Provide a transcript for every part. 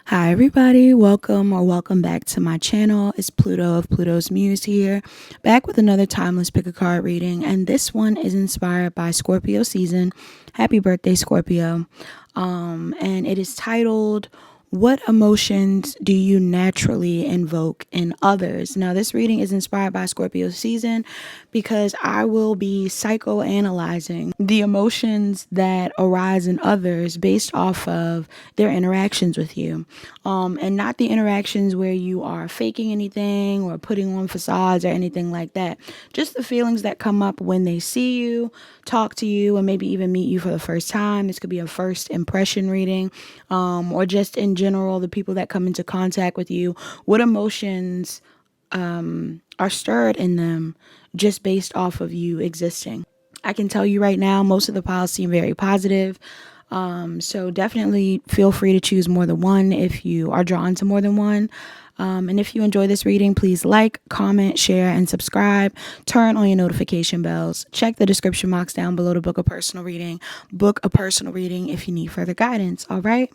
Hi everybody, welcome back to my channel. It's Pluto of Pluto's Muse here, back with another timeless pick a card reading, and this one is inspired by Scorpio season. Happy birthday, Scorpio. And it is titled, "What emotions do you naturally invoke in others?" Now, this reading is inspired by Scorpio season because I will be psychoanalyzing the emotions that arise in others based off of their interactions with you. And not the interactions where you are faking anything or putting on facades or anything like that. Just the feelings that come up when they see you, talk to you, and maybe even meet you for the first time. This could be a first impression reading, or just in general, the people that come into contact with you. What emotions are stirred in them just based off of you existing? I can tell you right now, most of the piles seem very positive. So definitely feel free to choose more than one if you are drawn to more than one. And if you enjoy this reading, please like, comment, share, and subscribe. Turn on your notification bells. Check the description box down below to book a personal reading. Book a personal reading if you need further guidance. All right?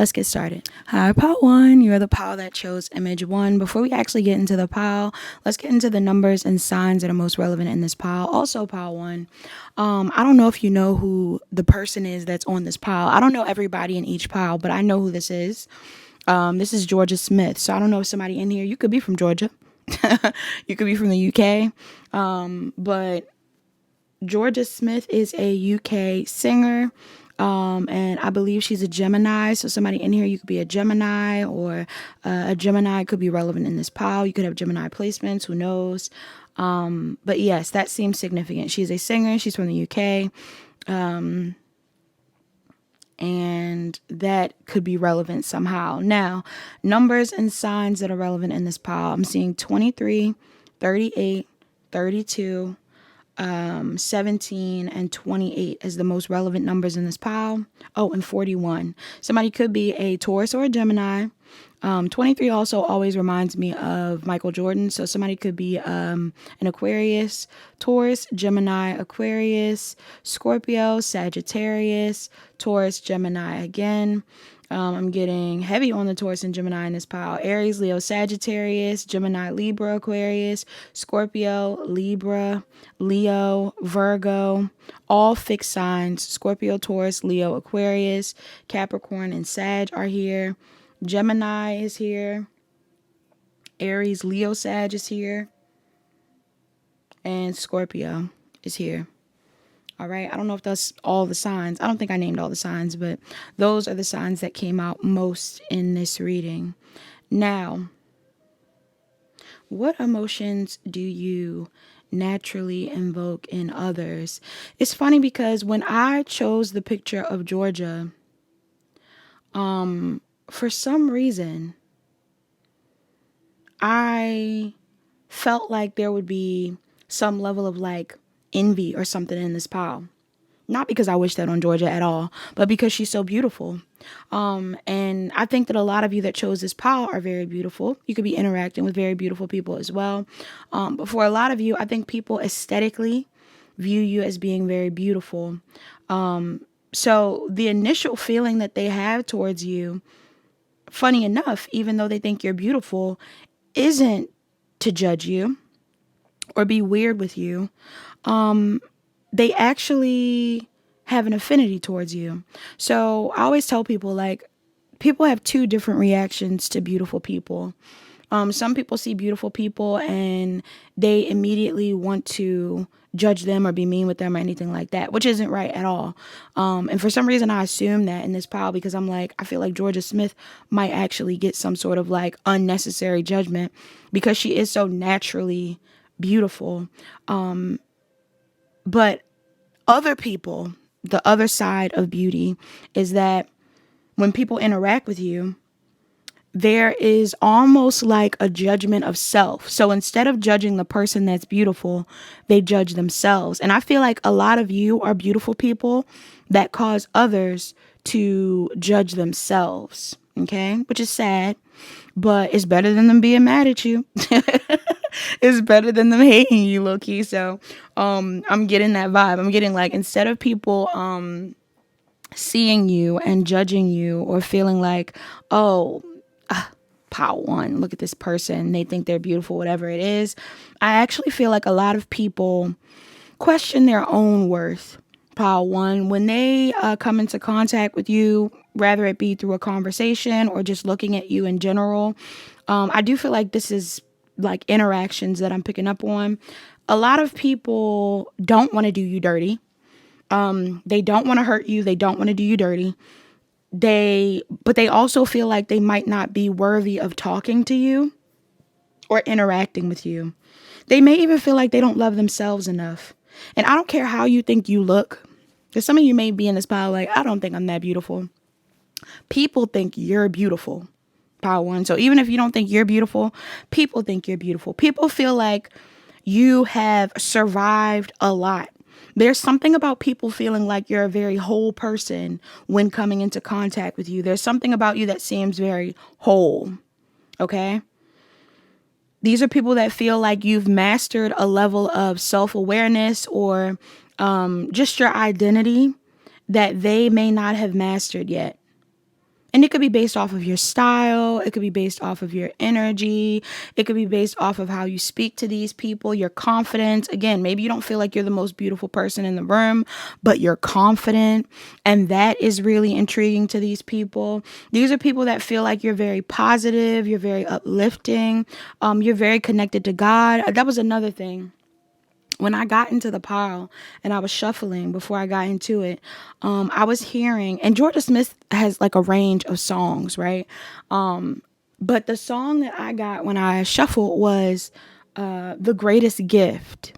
Let's get started. Hi, pile one. You're the pile that chose image one. Before we actually get into the pile, let's get into the numbers and signs that are most relevant in this pile. Also, pile one. I don't know if you know who the person is that's on this pile. I don't know everybody in each pile, but I know who this is. This is Georgia Smith. So I don't know if somebody in here, you could be from Georgia. You could be from the UK. But Georgia Smith is a UK singer. And I believe she's a Gemini. So somebody in here, you could be a Gemini, or a Gemini could be relevant in this pile. You could have Gemini placements, who knows? But yes, that seems significant. She's a singer. She's from the UK. And that could be relevant somehow. Now, numbers and signs that are relevant in this pile. I'm seeing 23, 38, 32, 17, and 28 as the most relevant numbers in this pile. Oh, and 41. Somebody could be a Taurus or a Gemini. 23 also always reminds me of Michael Jordan. So somebody could be an Aquarius, Taurus, Gemini, Aquarius, Scorpio, Sagittarius, Taurus, Gemini again. I'm getting heavy on the Taurus and Gemini in this pile. Aries, Leo, Sagittarius, Gemini, Libra, Aquarius, Scorpio, Libra, Leo, Virgo, all fixed signs. Scorpio, Taurus, Leo, Aquarius, Capricorn, and Sag are here. Gemini is here. Aries, Leo, Sag is here. And Scorpio is here. All right. I don't know if that's all the signs. I don't think I named all the signs, but those are the signs that came out most in this reading. Now, what emotions do you naturally invoke in others? It's funny because when I chose the picture of Georgia, for some reason, I felt like there would be some level of like envy or something in this pile. Not because I wish that on Georgia at all, but because she's so beautiful. And I think that a lot of you that chose this pile are very beautiful. You could be interacting with very beautiful people as well. But for a lot of you, I think people aesthetically view you as being very beautiful. So the initial feeling that they have towards you, funny enough, even though they think you're beautiful, isn't to judge you or be weird with you. They actually have an affinity towards you. So I always tell people, like, people have two different reactions to beautiful people. Some people see beautiful people and they immediately want to judge them or be mean with them or anything like that, which isn't right at all. And for some reason, I assume that in this pile because I'm like, I feel like Georgia Smith might actually get some sort of like unnecessary judgment because she is so naturally beautiful. But other people, the other side of beauty is that when people interact with you, there is almost like a judgment of self. So instead of judging the person that's beautiful, they judge themselves. And I feel like a lot of you are beautiful people that cause others to judge themselves. Okay, which is sad, but it's better than them being mad at you. It's better than them hating you, low key. So I'm getting that vibe. I'm getting like, instead of people seeing you and judging you or feeling like, oh, pile one, look at this person, they think they're beautiful, whatever it is. I actually feel like a lot of people question their own worth. Pile one, when they come into contact with you, rather it be through a conversation or just looking at you in general. I do feel like this is like interactions that I'm picking up on. A lot of people don't want to do you dirty. They don't want to hurt you. They don't want to do you dirty. But they also feel like they might not be worthy of talking to you or interacting with you. They may even feel like they don't love themselves enough. And I don't care how you think you look. Because some of you may be in this pile like, I don't think I'm that beautiful. People think you're beautiful. Pile one. So even if you don't think you're beautiful, people think you're beautiful. People feel like you have survived a lot. There's something about people feeling like you're a very whole person when coming into contact with you. There's something about you that seems very whole. Okay? These are people that feel like you've mastered a level of self-awareness or just your identity that they may not have mastered yet. And it could be based off of your style. It could be based off of your energy. It could be based off of how you speak to these people, your confidence. Again, maybe you don't feel like you're the most beautiful person in the room, but you're confident. And that is really intriguing to these people. These are people that feel like you're very positive. You're very uplifting. You're very connected to God. That was another thing. When I got into the pile and I was shuffling before I got into it, I was hearing, and Georgia Smith has like a range of songs, right? But the song that I got when I shuffled was The Greatest Gift.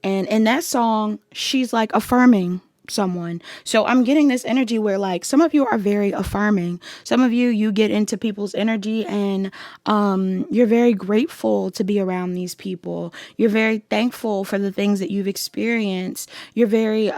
And in that song, she's like affirming someone. So I'm getting this energy where like some of you are very affirming. Some of you get into people's energy and you're very grateful to be around these people. You're very thankful for the things that you've experienced. You're very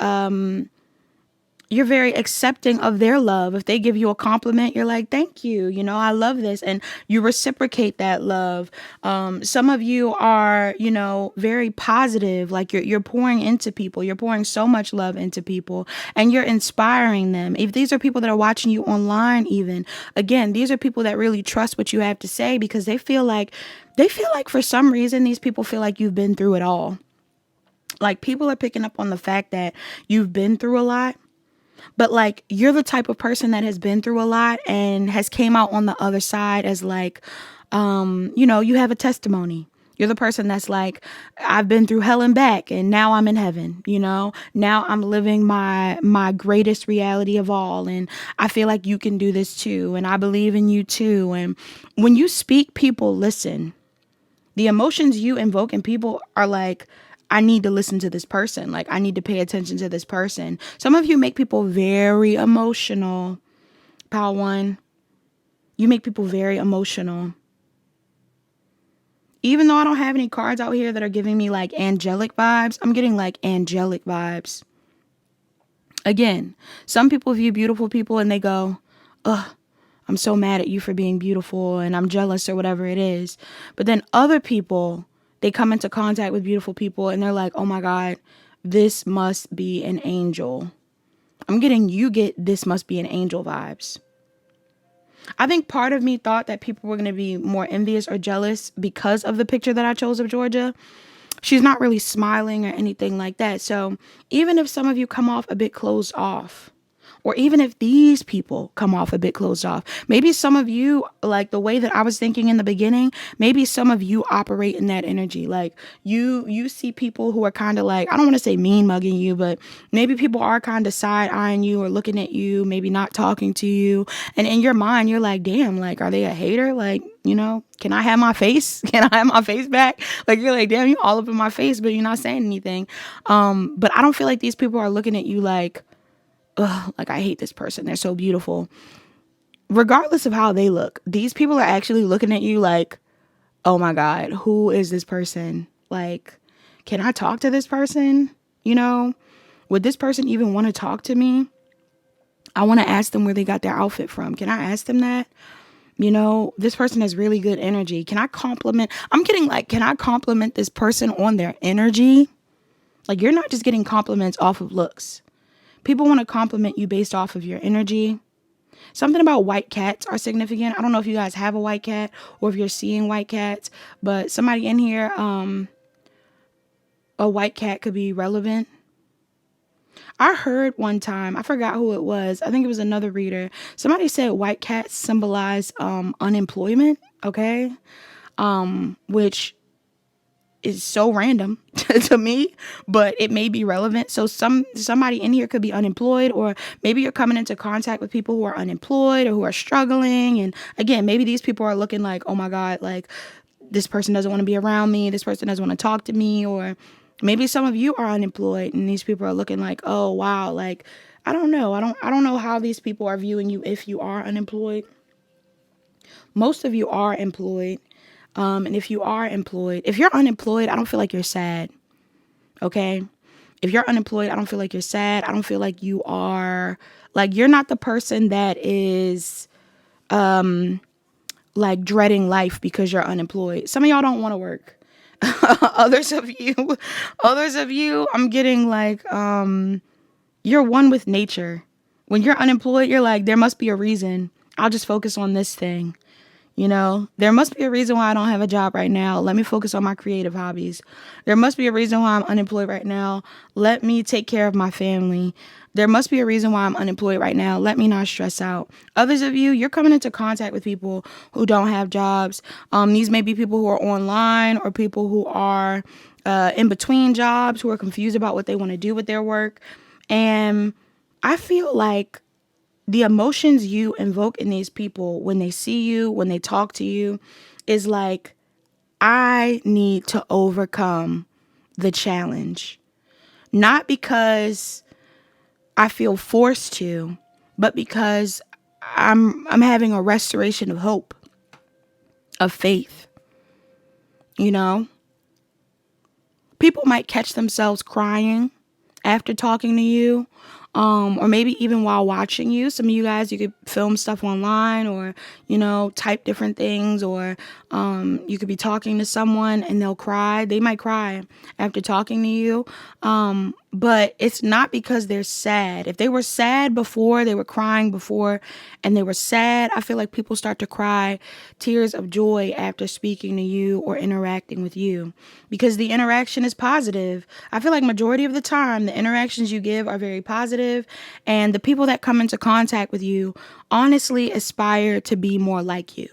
accepting of their love. If they give you a compliment, you're like, thank you. You know, I love this. And you reciprocate that love. Some of you are, you know, very positive. Like you're pouring into people. You're pouring so much love into people and you're inspiring them. If these are people that are watching you online, even again, these are people that really trust what you have to say because they feel like for some reason, these people feel like you've been through it all. Like people are picking up on the fact that you've been through a lot. But like you're the type of person that has been through a lot and has came out on the other side as like, you know, you have a testimony. You're the person that's like, I've been through hell and back and now I'm in heaven, you know, now I'm living my greatest reality of all. And I feel like you can do this too. And I believe in you too. And when you speak, people listen. The emotions you invoke in people are like, I need to listen to this person. Like, I need to pay attention to this person. Some of you make people very emotional. Pile one, you make people very emotional. Even though I don't have any cards out here that are giving me like angelic vibes, I'm getting like angelic vibes. Again, some people view beautiful people and they go, ugh, I'm so mad at you for being beautiful and I'm jealous or whatever it is. But then other people, they come into contact with beautiful people and they're like, oh my God, this must be an angel. I'm getting this must be an angel vibes. I think part of me thought that people were going to be more envious or jealous because of the picture that I chose of Georgia. She's not really smiling or anything like that. So even if some of you come off a bit closed off, or even if these people come off a bit closed off, maybe some of you, like the way that I was thinking in the beginning, maybe some of you operate in that energy. Like you see people who are kind of like, I don't want to say mean mugging you, but maybe people are kind of side eyeing you or looking at you, maybe not talking to you. And in your mind, you're like, damn, like, are they a hater? Like, you know, can I have my face? Can I have my face back? Like, you're like, damn, you all up in my face, but you're not saying anything. But I don't feel like these people are looking at you like, ugh, like I hate this person. They're so beautiful. Regardless of how they look, these people are actually looking at you like, oh my God, who is this person? Like, can I talk to this person? You know, would this person even want to talk to me? I want to ask them where they got their outfit from. Can I ask them that? You know, this person has really good energy. Can I compliment? I'm getting like, can I compliment this person on their energy? Like, you're not just getting compliments off of looks. People want to compliment you based off of your energy. Something about white cats are significant. I don't know if you guys have a white cat or if you're seeing white cats, but somebody in here, a white cat could be relevant. I heard one time, I forgot who it was. I think it was another reader. Somebody said white cats symbolize unemployment, okay? Which is so random to me, but it may be relevant. So somebody in here could be unemployed, or maybe you're coming into contact with people who are unemployed or who are struggling. And again, maybe these people are looking like, oh my God, like this person doesn't want to be around me. This person doesn't want to talk to me. Or maybe some of you are unemployed and these people are looking like, oh wow, like I don't know. I don't know how these people are viewing you if you are unemployed. Most of you are employed. And if you are employed, if you're unemployed, I don't feel like you're sad. Okay. If you're unemployed, I don't feel like you're sad. I don't feel like you are, like, you're not the person that is, like dreading life because you're unemployed. Some of y'all don't want to work. others of you, I'm getting like, you're one with nature. When you're unemployed, you're like, there must be a reason. I'll just focus on this thing. You know, there must be a reason why I don't have a job right now. Let me focus on my creative hobbies. There must be a reason why I'm unemployed right now. Let me take care of my family. There must be a reason why I'm unemployed right now. Let me not stress out. Others of you, you're coming into contact with people who don't have jobs. These may be people who are online or people who are in between jobs, who are confused about what they want to do with their work. And I feel like the emotions you invoke in these people when they see you, when they talk to you, is like, I need to overcome the challenge. Not because I feel forced to, but because I'm having a restoration of hope, of faith. You know? People might catch themselves crying after talking to you. Or maybe even while watching you. Some of you guys, you could film stuff online or, you know, type different things, or you could be talking to someone and they'll cry. They might cry after talking to you. But it's not because they're sad. If they were sad before, they were crying before, and they were sad, I feel like people start to cry tears of joy after speaking to you or interacting with you, because the interaction is positive. I feel like majority of the time, the interactions you give are very positive, and the people that come into contact with you honestly aspire to be more like you.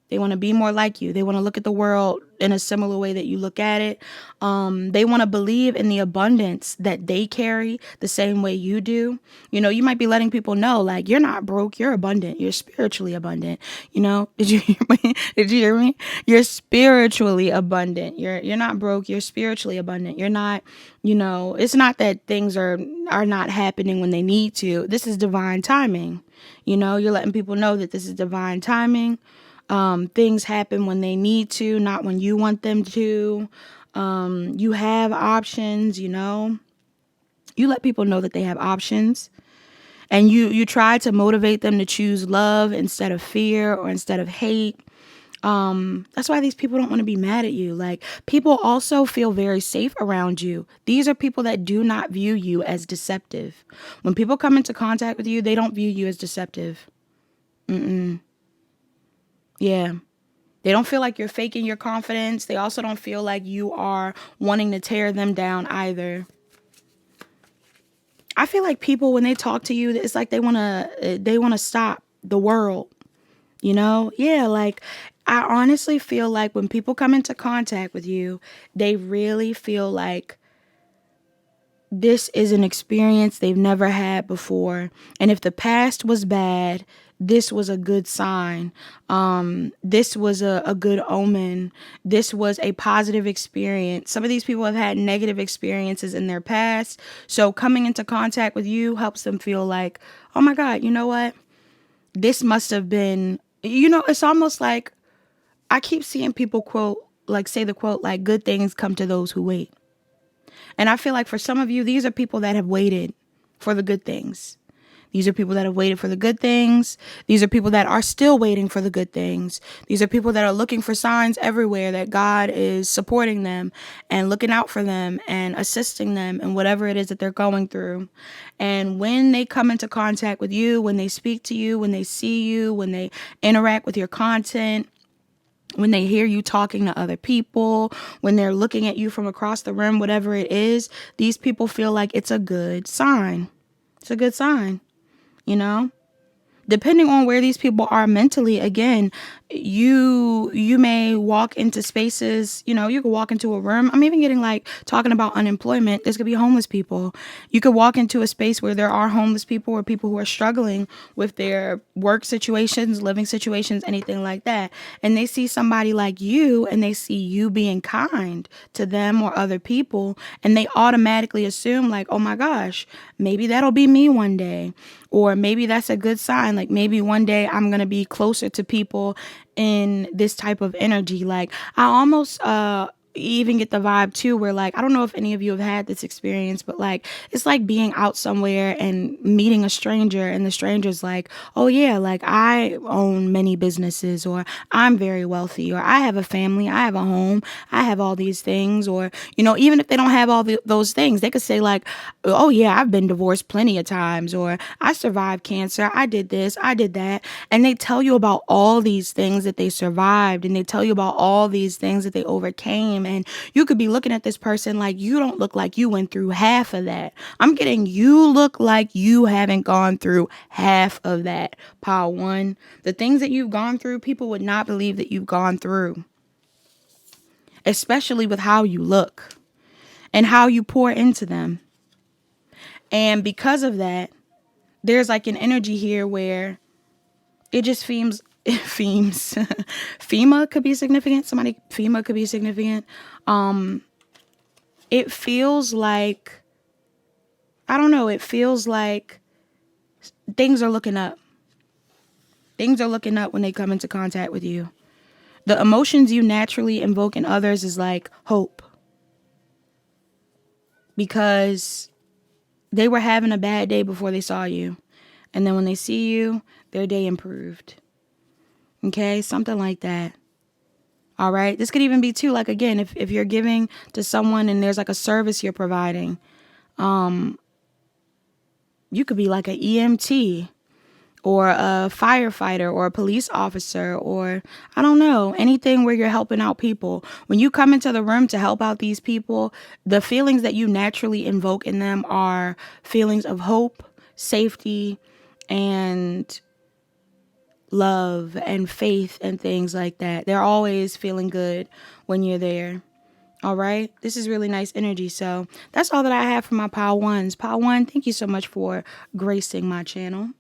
They want to be more like you. They want to look at the world in a similar way that you look at it. They want to believe in the abundance that they carry the same way you do. You know, you might be letting people know, like, you're not broke, you're abundant, you're spiritually abundant. You know, did you hear me? Did you hear me? You're spiritually abundant. You're not broke, you're spiritually abundant. You're not, you know, it's not that things are not happening when they need to. This is divine timing. You know, you're letting people know that this is divine timing. Things happen when they need to, not when you want them to. You have options, you know. You let people know that they have options. And you try to motivate them to choose love instead of fear or instead of hate. That's why these people don't want to be mad at you. Like, people also feel very safe around you. These are people that do not view you as deceptive. When people come into contact with you, they don't view you as deceptive. Yeah. They don't feel like you're faking your confidence. They also don't feel like you are wanting to tear them down either. I feel like people, when they talk to you, it's like they want to stop the world. You know? Yeah, like, I honestly feel like when people come into contact with you, they really feel like this is an experience they've never had before. And if the past was bad, this was a good sign. This was a good omen. This was a positive experience. Some of these people have had negative experiences in their past. So coming into contact with you helps them feel like, oh my God, you know what? This must have been, you know, it's almost like I keep seeing people quote, like say the quote, like, good things come to those who wait. And I feel like for some of you, these are people that have waited for the good things. These are people that have waited for the good things. These are people that are still waiting for the good things. These are people that are looking for signs everywhere that God is supporting them and looking out for them and assisting them in whatever it is that they're going through. And when they come into contact with you, when they speak to you, when they see you, when they interact with your content, when they hear you talking to other people, when they're looking at you from across the room, whatever it is, these people feel like it's a good sign. It's a good sign, you know? Depending on where these people are mentally, again, you may walk into spaces, you know, you could walk into a room. I'm even getting like talking about unemployment. There's gonna be homeless people. You could walk into a space where there are homeless people or people who are struggling with their work situations, living situations, anything like that. And they see somebody like you and they see you being kind to them or other people. And they automatically assume like, oh my gosh, maybe that'll be me one day. Or maybe that's a good sign. Like maybe one day I'm going to be closer to people in this type of energy. Like I almost even get the vibe too where like, I don't know if any of you have had this experience, but like it's like being out somewhere and meeting a stranger and the stranger's like, oh yeah, like I own many businesses, or I'm very wealthy, or I have a family, I have a home, I have all these things. Or, you know, even if they don't have all those things, they could say like, oh yeah, I've been divorced plenty of times, or I survived cancer, I did this, I did that. And they tell you about all these things that they survived, and they tell you about all these things that they overcame. And you could be looking at this person like, you don't look like you went through half of that. I'm getting, you look like you haven't gone through half of that. Pile one, the things that you've gone through, people would not believe that you've gone through, especially with how you look and how you pour into them. And because of that, there's like an energy here where it just feels, FEMA could be significant. FEMA could be significant. It feels like, I don't know, it feels like things are looking up. Things are looking up when they come into contact with you. The emotions you naturally invoke in others is like hope. Because they were having a bad day before they saw you. And then when they see you, their day improved. Okay, something like that. All right. This could even be too, like, again, if you're giving to someone and there's like a service you're providing, you could be like an EMT or a firefighter or a police officer, or I don't know, anything where you're helping out people. When you come into the room to help out these people, the feelings that you naturally invoke in them are feelings of hope, safety, and love and faith and things like that. They're always feeling good when you're there. All right. This is really nice energy. So that's all that I have for my pile ones. Pile one, thank you so much for gracing my channel.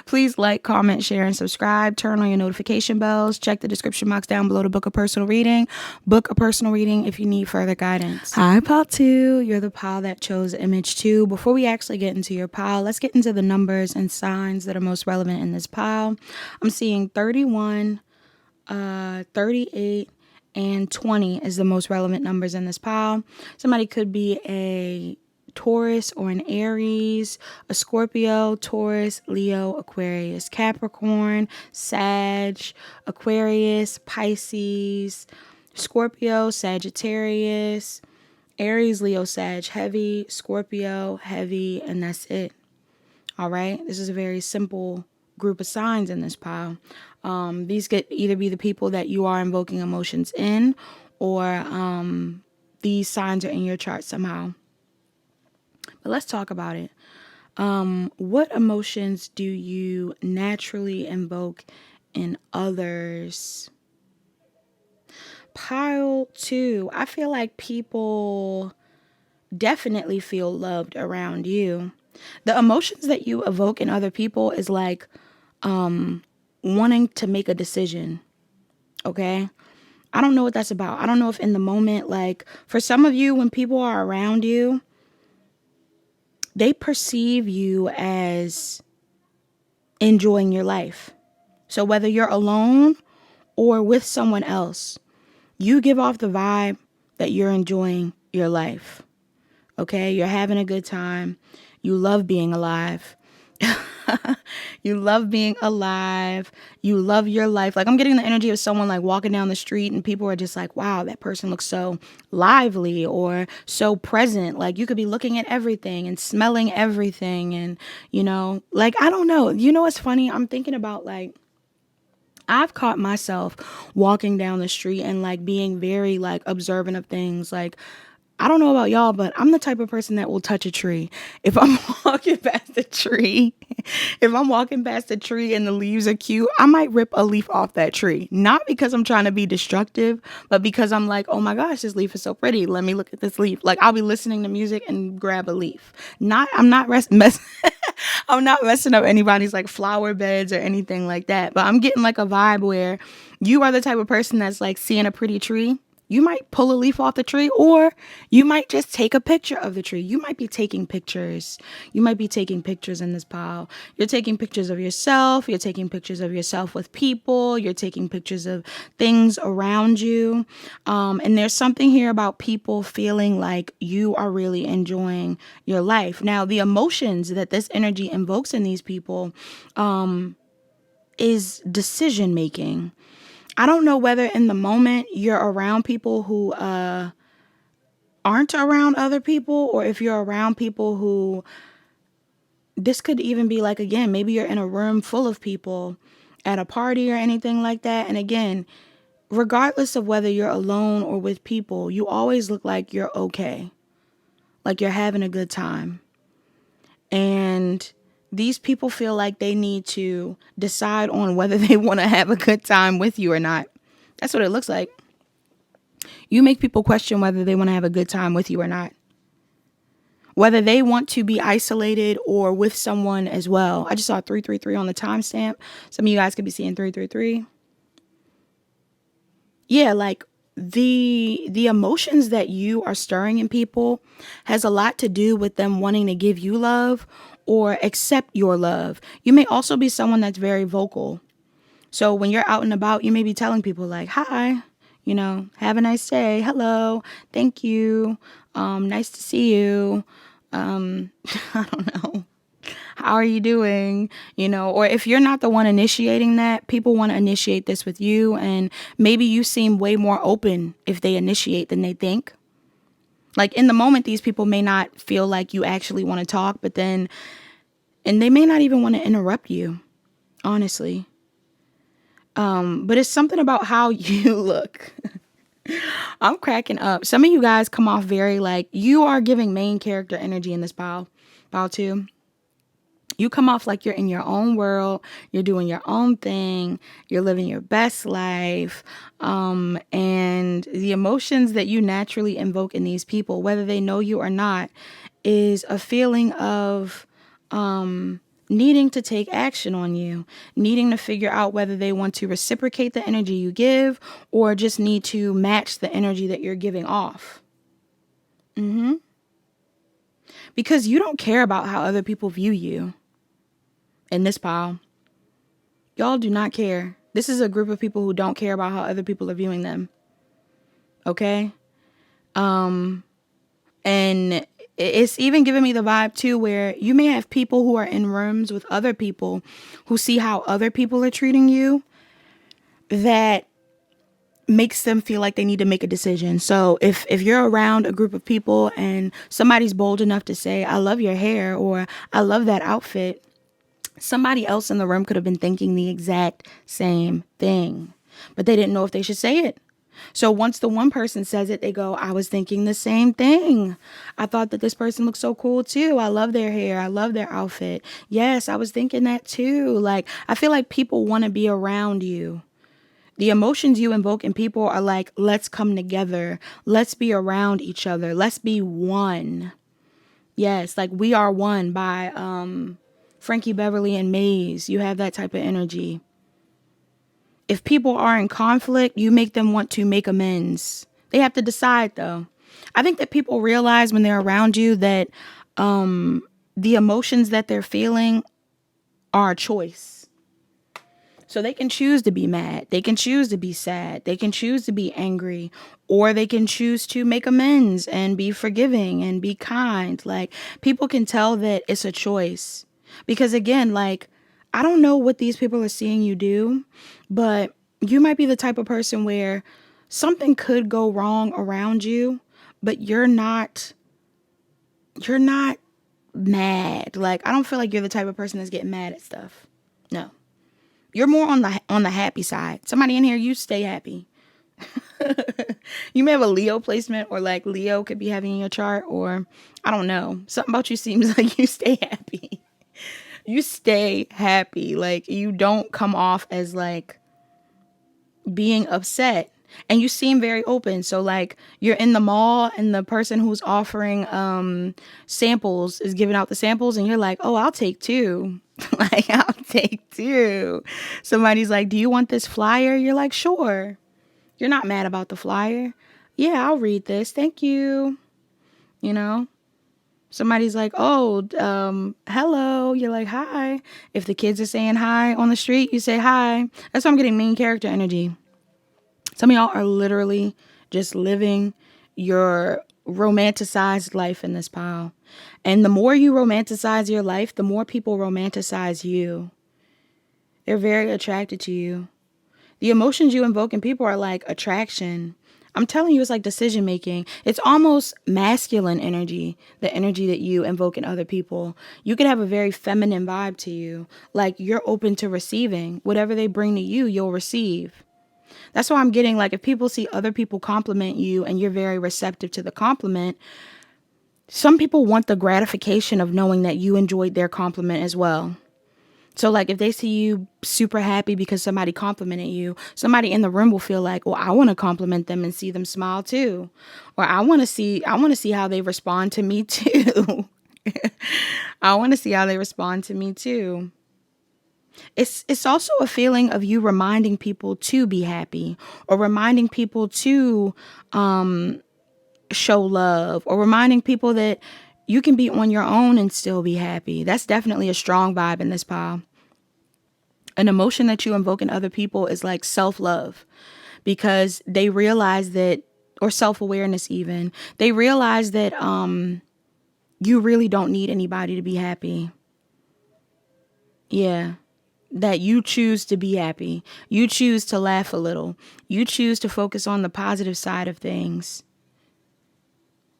Please like, comment, share, and subscribe. Turn on your notification bells. Check the description box down below to book a personal reading. Book a personal reading if you need further guidance. Hi, pile two. You're the pile that chose image two. Before we actually get into your pile, let's get into the numbers and signs that are most relevant in this pile. I'm seeing 31, 38, and 20 is the most relevant numbers in this pile. Somebody could be a Taurus or an Aries, a Scorpio, Taurus, Leo, Aquarius, Capricorn, Sag, Aquarius, Pisces, Scorpio, Sagittarius, Aries, Leo, Sag, heavy, Scorpio, heavy, and that's it. All right. This is a very simple group of signs in this pile. These could either be the people that you are invoking emotions in, or these signs are in your chart somehow. But let's talk about it. What emotions do you naturally invoke in others? Pile two, I feel like people definitely feel loved around you. The emotions that you evoke in other people is like wanting to make a decision. Okay? I don't know what that's about. I don't know if in the moment, like for some of you, when people are around you, they perceive you as enjoying your life. So whether you're alone or with someone else, you give off the vibe that you're enjoying your life. Okay? You're having a good time. You love being alive. You love being alive. You love your life. Like, I'm getting the energy of someone like walking down the street and people are just like, wow, that person looks so lively or so present. Like, you could be looking at everything and smelling everything. And, like, I don't know. You know what's funny? I'm thinking about like, I've caught myself walking down the street and like being very like observant of things. Like, I don't know about y'all, but I'm the type of person that will touch a tree. If I'm walking past a tree, if I'm walking past a tree and the leaves are cute, I might rip a leaf off that tree. Not because I'm trying to be destructive, but because I'm like, oh my gosh, this leaf is so pretty. Let me look at this leaf. Like, I'll be listening to music and grab a leaf. I'm not I'm not messing up anybody's like flower beds or anything like that. But I'm getting like a vibe where you are the type of person that's like seeing a pretty tree. You might pull a leaf off the tree, or you might just take a picture of the tree. You might be taking pictures. You might be taking pictures in this pile. You're taking pictures of yourself. You're taking pictures of yourself with people. You're taking pictures of things around you. And there's something here about people feeling like you are really enjoying your life. Now, the emotions that this energy invokes in these people is decision making. I don't know whether in the moment you're around people who aren't around other people, or if you're around people who, this could even be like, again, maybe you're in a room full of people at a party or anything like that. And again, regardless of whether you're alone or with people, you always look like you're okay, like you're having a good time. And these people feel like they need to decide on whether they want to have a good time with you or not. That's what it looks like. You make people question whether they want to have a good time with you or not. Whether they want to be isolated or with someone as well. I just saw 333 on the timestamp. Some of you guys could be seeing 333. Yeah, like the emotions that you are stirring in people has a lot to do with them wanting to give you love or accept your love. You may also be someone that's very vocal. So when you're out and about, you may be telling people like, hi, have a nice day. Hello. Thank you. Nice to see you. I don't know. How are you doing? Or if you're not the one initiating that, people want to initiate this with you. And maybe you seem way more open if they initiate than they think. Like, in the moment, these people may not feel like you actually want to talk, and they may not even want to interrupt you, honestly. But it's something about how you look. I'm cracking up. Some of you guys come off very like, you are giving main character energy in this pile too. You come off like you're in your own world. You're doing your own thing. You're living your best life. And the emotions that you naturally invoke in these people, whether they know you or not, is a feeling of needing to take action on you, needing to figure out whether they want to reciprocate the energy you give or just need to match the energy that you're giving off. Because you don't care about how other people view you. In this pile, y'all do not care. This is a group of people who don't care about how other people are viewing them. Okay? And it's even giving me the vibe too, where you may have people who are in rooms with other people who see how other people are treating you, that makes them feel like they need to make a decision. So if you're around a group of people and somebody's bold enough to say, I love your hair, or I love that outfit, somebody else in the room could have been thinking the exact same thing, but they didn't know if they should say it. So once the one person says it, they go, I was thinking the same thing. I thought that this person looked so cool too. I love their hair. I love their outfit. Yes, I was thinking that too. Like, I feel like people want to be around you. The emotions you invoke in people are like, let's come together. Let's be around each other. Let's be one. Yes, like We Are One by Frankie Beverly and Maze. You have that type of energy. If people are in conflict, you make them want to make amends. They have to decide, though. I think that people realize when they're around you that the emotions that they're feeling are a choice. So they can choose to be mad. They can choose to be sad. They can choose to be angry. Or they can choose to make amends and be forgiving and be kind. Like, people can tell that it's a choice. Because again, like, I don't know what these people are seeing you do, but you might be the type of person where something could go wrong around you, but you're not mad. Like, I don't feel like you're the type of person that's getting mad at stuff. No. You're more on the happy side. Somebody in here, you stay happy. You may have a Leo placement, or like Leo could be having in your chart, or I don't know. Something about you seems like you stay happy. You stay happy. Like, you don't come off as like being upset. And you seem very open. So like, you're in the mall and the person who's offering samples is giving out the samples, and you're like, oh, I'll take two. Like, I'll take two. Somebody's like, do you want this flyer? You're like, sure. You're not mad about the flyer. Yeah, I'll read this. Thank you. You know, somebody's like, oh, hello. You're like, hi. If the kids are saying hi on the street, you say hi. That's why I'm getting main character energy. Some of y'all are literally just living your romanticized life in this pile. And the more you romanticize your life, the more people romanticize you. They're very attracted to you. The emotions you invoke in people are like attraction. I'm telling you, it's like decision making. It's almost masculine energy, the energy that you invoke in other people. You could have a very feminine vibe to you. Like, you're open to receiving. Whatever they bring to you, you'll receive. That's why I'm getting, like, if people see other people compliment you and you're very receptive to the compliment, some people want the gratification of knowing that you enjoyed their compliment as well. So like, if they see you super happy because somebody complimented you, somebody in the room will feel like, well, I want to compliment them and see them smile too. Or I want to see how they respond to me too. I want to see how they respond to me too. It's also a feeling of you reminding people to be happy, or reminding people to show love, or reminding people that you can be on your own and still be happy. That's definitely a strong vibe in this pile. An emotion that you invoke in other people is like self-love, because they realize that, or self-awareness even, they realize that you really don't need anybody to be happy. Yeah. That you choose to be happy. You choose to laugh a little. You choose to focus on the positive side of things.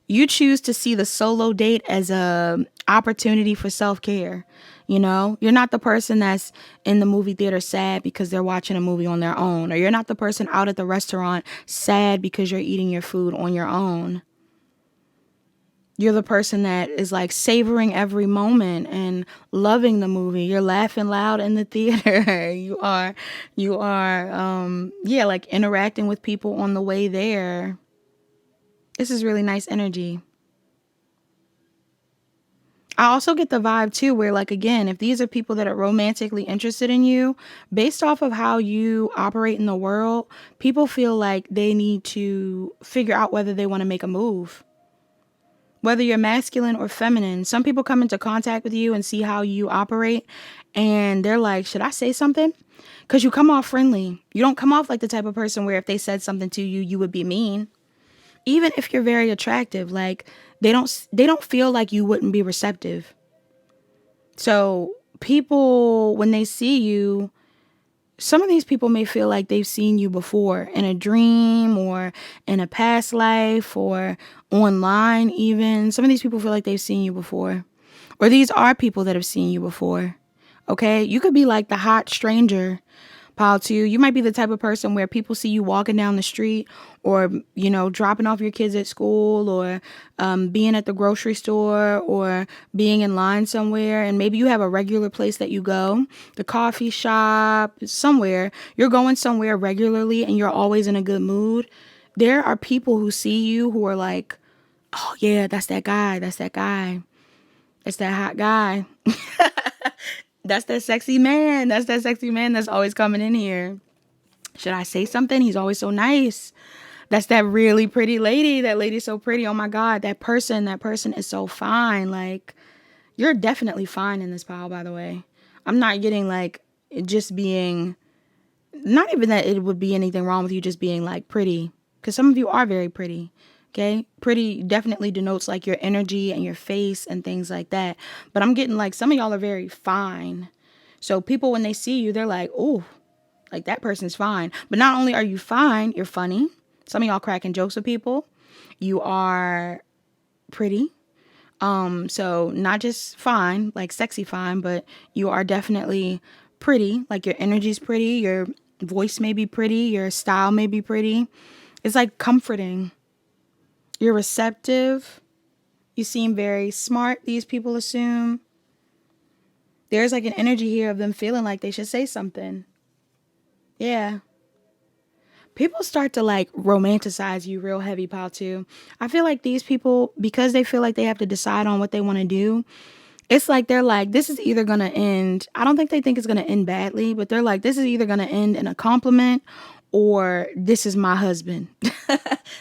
You choose to see the solo date as a opportunity for self-care. You know, you're not the person that's in the movie theater sad because they're watching a movie on their own, or you're not the person out at the restaurant sad because you're eating your food on your own. You're the person that is like savoring every moment and loving the movie. You're laughing loud in the theater. Yeah, like interacting with people on the way there. This is really nice energy. I also get the vibe too where, like, again, if these are people that are romantically interested in you, based off of how you operate in the world, people feel like they need to figure out whether they want to make a move. Whether you're masculine or feminine, some people come into contact with you and see how you operate, and they're like, should I say something? Because you come off friendly. You don't come off like the type of person where if they said something to you, you would be mean. Even if you're very attractive, like, they don't feel like you wouldn't be receptive. So people, when they see you, some of these people may feel like they've seen you before in a dream, or in a past life, or online even. Some of these people feel like they've seen you before. Or these are people that have seen you before. Okay? You could be like the hot stranger. Pile two, you might be the type of person where people see you walking down the street, or, you know, dropping off your kids at school, or being at the grocery store, or being in line somewhere. And maybe you have a regular place that you go, the coffee shop, somewhere. You're going somewhere regularly and you're always in a good mood. There are people who see you who are like, oh yeah, that's that guy. That's that guy. That's that hot guy. That's that sexy man. That's that sexy man that's always coming in here. Should I say something? He's always so nice. That's that really pretty lady. That lady's so pretty. Oh my God. That person is so fine. Like, you're definitely fine in this pile, by the way. I'm not getting like it just being, not even that it would be anything wrong with you just being like pretty. Because some of you are very pretty. Okay, pretty definitely denotes like your energy and your face and things like that. But I'm getting like some of y'all are very fine. So people, when they see you, they're like, oh, like that person's fine. But not only are you fine, you're funny. Some of y'all cracking jokes with people. You are pretty. So not just fine, like sexy fine, but you are definitely pretty. Like your energy's pretty, your voice may be pretty, your style may be pretty. It's like comforting. You're receptive. You seem very smart, these people assume. There's like an energy here of them feeling like they should say something. Yeah. People start to like romanticize you real heavy, pal, too. I feel like these people, because they feel like they have to decide on what they want to do, it's like they're like, this is either going to end. I don't think they think it's going to end badly, but they're like, this is either going to end in a compliment or this is my husband.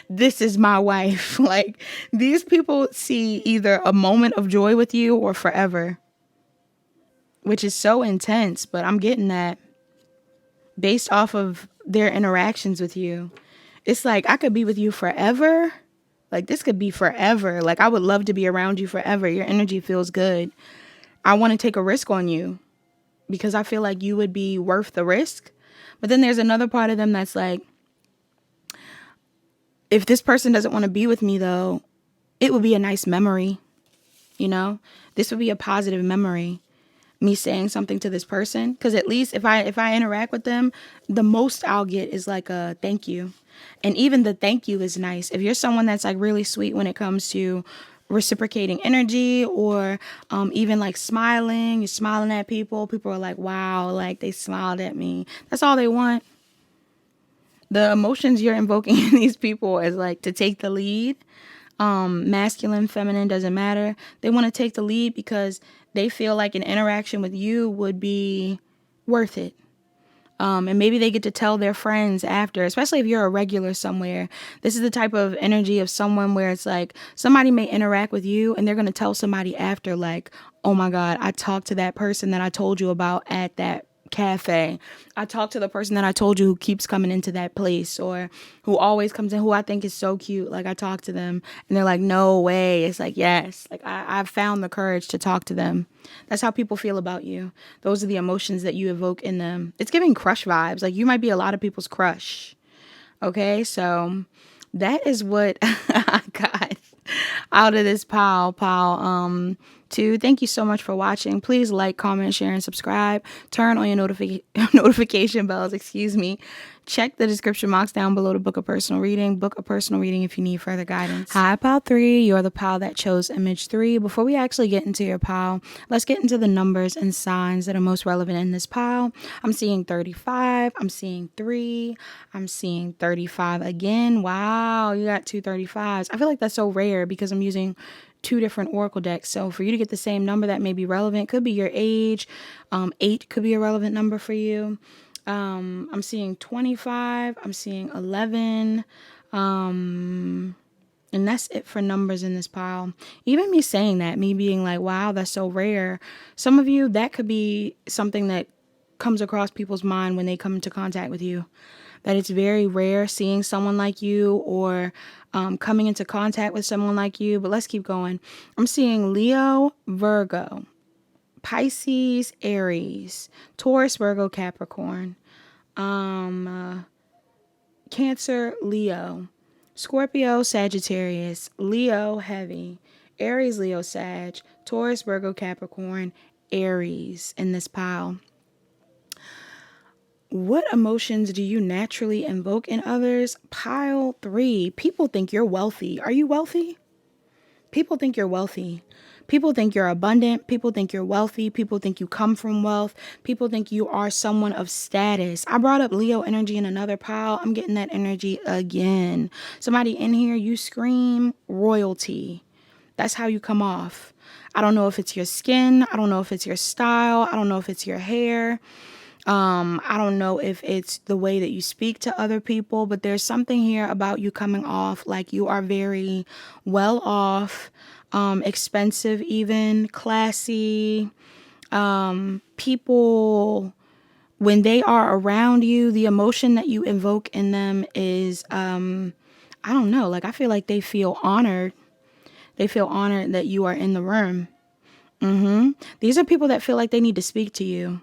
This is my wife. Like, these people see either a moment of joy with you or forever, which is so intense. But I'm getting that based off of their interactions with you. It's like, I could be with you forever. Like, this could be forever. Like, I would love to be around you forever. Your energy feels good. I want to take a risk on you because I feel like you would be worth the risk. But then there's another part of them that's like, if this person doesn't want to be with me, though, it would be a nice memory. You know, this would be a positive memory. Me saying something to this person, because at least if I interact with them, the most I'll get is like a thank you. And even the thank you is nice. If you're someone that's like really sweet when it comes to reciprocating energy or even like smiling, you're smiling at people, people are like, wow, like they smiled at me. That's all they want. The emotions you're invoking in these people is like to take the lead. Masculine, feminine, doesn't matter. They want to take the lead because they feel like an interaction with you would be worth it. And maybe they get to tell their friends after, especially if you're a regular somewhere. This is the type of energy of someone where it's like somebody may interact with you and they're going to tell somebody after, like, oh my God, I talked to that person that I told you about at that cafe. I talked to the person that I told you who keeps coming into that place or who always comes in, who I think is so cute. Like, I talked to them and they're like, no way. It's like, yes, like I've found the courage to talk to them. That's how people feel about you. Those are the emotions that you evoke in them. It's giving crush vibes. Like, you might be a lot of people's crush. Okay, so that is what I got out of this pile. Two, thank you so much for watching. Please like, comment, share, and subscribe. Turn on your notification bells, excuse me. Check the description box down below to book a personal reading. Book a personal reading if you need further guidance. Hi, pile 3. You're the pile that chose image 3. Before we actually get into your pile, let's get into the numbers and signs that are most relevant in this pile. I'm seeing 35. I'm seeing 3. I'm seeing 35 again. Wow, you got 2 35s. I feel like that's so rare because I'm using 2 different oracle decks. So for you to get the same number that may be relevant, could be your age. 8 could be a relevant number for you. I'm seeing 25. I'm seeing 11. And that's it for numbers in this pile. Even me saying that, me being like, wow, that's so rare. Some of you, that could be something that comes across people's mind when they come into contact with you. That it's very rare seeing someone like you or coming into contact with someone like you. But let's keep going. I'm seeing Leo, Virgo, Pisces, Aries, Taurus, Virgo, Capricorn, Cancer, Leo, Scorpio, Sagittarius, Leo, Heavy, Aries, Leo, Sag, Taurus, Virgo, Capricorn, Aries in this pile. What emotions do you naturally invoke in others? Pile 3. People think you're wealthy. Are you wealthy? People think you're wealthy. People think you're abundant. People think you're wealthy. People think you come from wealth. People think you are someone of status. I brought up Leo energy in another pile. I'm getting that energy again. Somebody in here, you scream royalty. That's how you come off. I don't know if it's your skin. I don't know if it's your style. I don't know if it's your hair. I don't know if it's the way that you speak to other people, but there's something here about you coming off like you are very well off, expensive, even classy. People, when they are around you, the emotion that you invoke in them is, I don't know, like I feel like they feel honored. They feel honored that you are in the room. These are people that feel like they need to speak to you.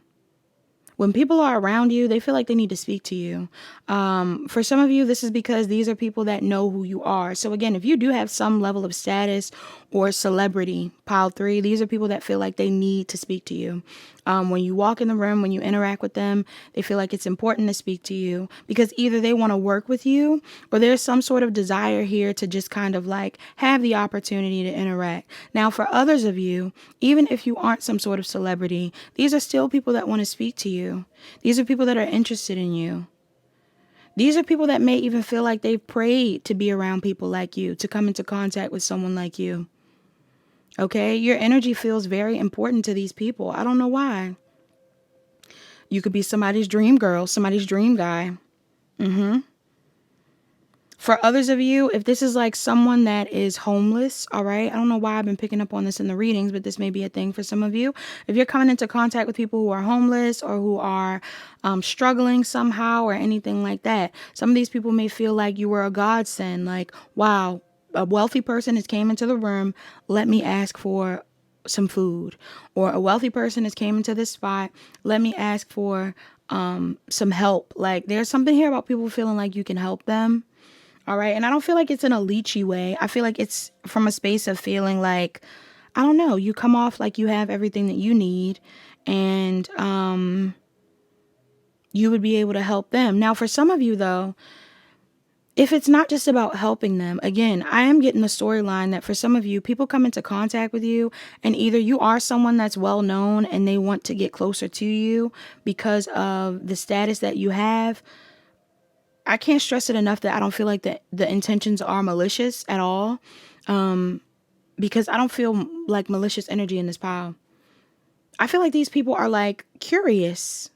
When people are around you, they feel like they need to speak to you. For some of you, this is because these are people that know who you are. So again, if you do have some level of status or celebrity, pile 3, these are people that feel like they need to speak to you. When you walk in the room, when you interact with them, they feel like it's important to speak to you because either they want to work with you or there's some sort of desire here to just kind of like have the opportunity to interact. Now, for others of you, even if you aren't some sort of celebrity, these are still people that want to speak to you. These are people that are interested in you. These are people that may even feel like they've prayed to be around people like you, to come into contact with someone like you. Okay, your energy feels very important to these people. I don't know why. You could be somebody's dream girl, somebody's dream guy. For others of you, if this is like someone that is homeless, all right, I don't know why I've been picking up on this in the readings, but this may be a thing for some of you. If you're coming into contact with people who are homeless or who are struggling somehow or anything like that, some of these people may feel like you were a godsend, like, wow, a wealthy person has came into the room, let me ask for some food. Or a wealthy person has came into this spot, let me ask for some help. Like there's something here about people feeling like you can help them. All right. And I don't feel like it's in a leechy way. I feel like it's from a space of feeling like, I don't know, you come off like you have everything that you need and you would be able to help them. Now, for some of you, though, if it's not just about helping them, again, I am getting the storyline that for some of you, people come into contact with you and either you are someone that's well known and they want to get closer to you because of the status that you have. I can't stress it enough that I don't feel like the intentions are malicious at all, because I don't feel like malicious energy in this pile. I feel like these people are like curious.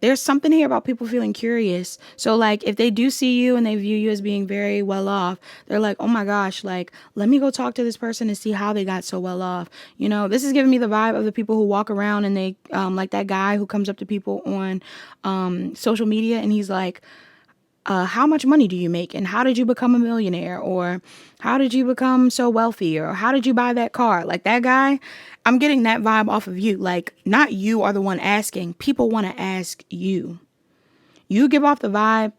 There's something here about people feeling curious. So like if they do see you and they view you as being very well off, they're like, oh my gosh, like let me go talk to this person and see how they got so well off. You know, this is giving me the vibe of the people who walk around and they like that guy who comes up to people on social media and he's like, how much money do you make and how did you become a millionaire, or how did you become so wealthy, or how did you buy that car? Like that guy, I'm getting that vibe off of you. Like not you are the one asking, people want to ask you. You give off the vibe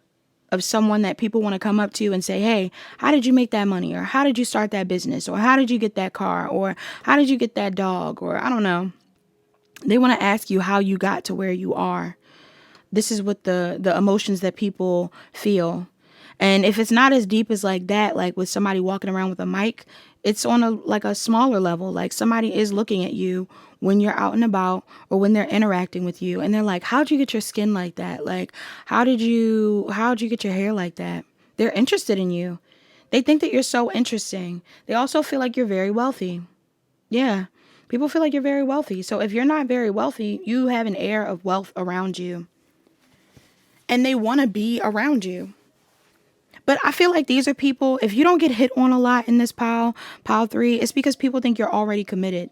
of someone that people want to come up to and say, hey, how did you make that money, or how did you start that business, or how did you get that car, or how did you get that dog, or I don't know. They want to ask you how you got to where you are. This is what the emotions that people feel. And if it's not as deep as like that, like with somebody walking around with a mic, it's on a smaller level. Like somebody is looking at you when you're out and about or when they're interacting with you. And they're like, how'd you get your skin like that? Like, how'd you get your hair like that? They're interested in you. They think that you're so interesting. They also feel like you're very wealthy. Yeah. People feel like you're very wealthy. So if you're not very wealthy, you have an air of wealth around you. And they want to be around you. But I feel like these are people, if you don't get hit on a lot in this pile 3, it's because people think you're already committed.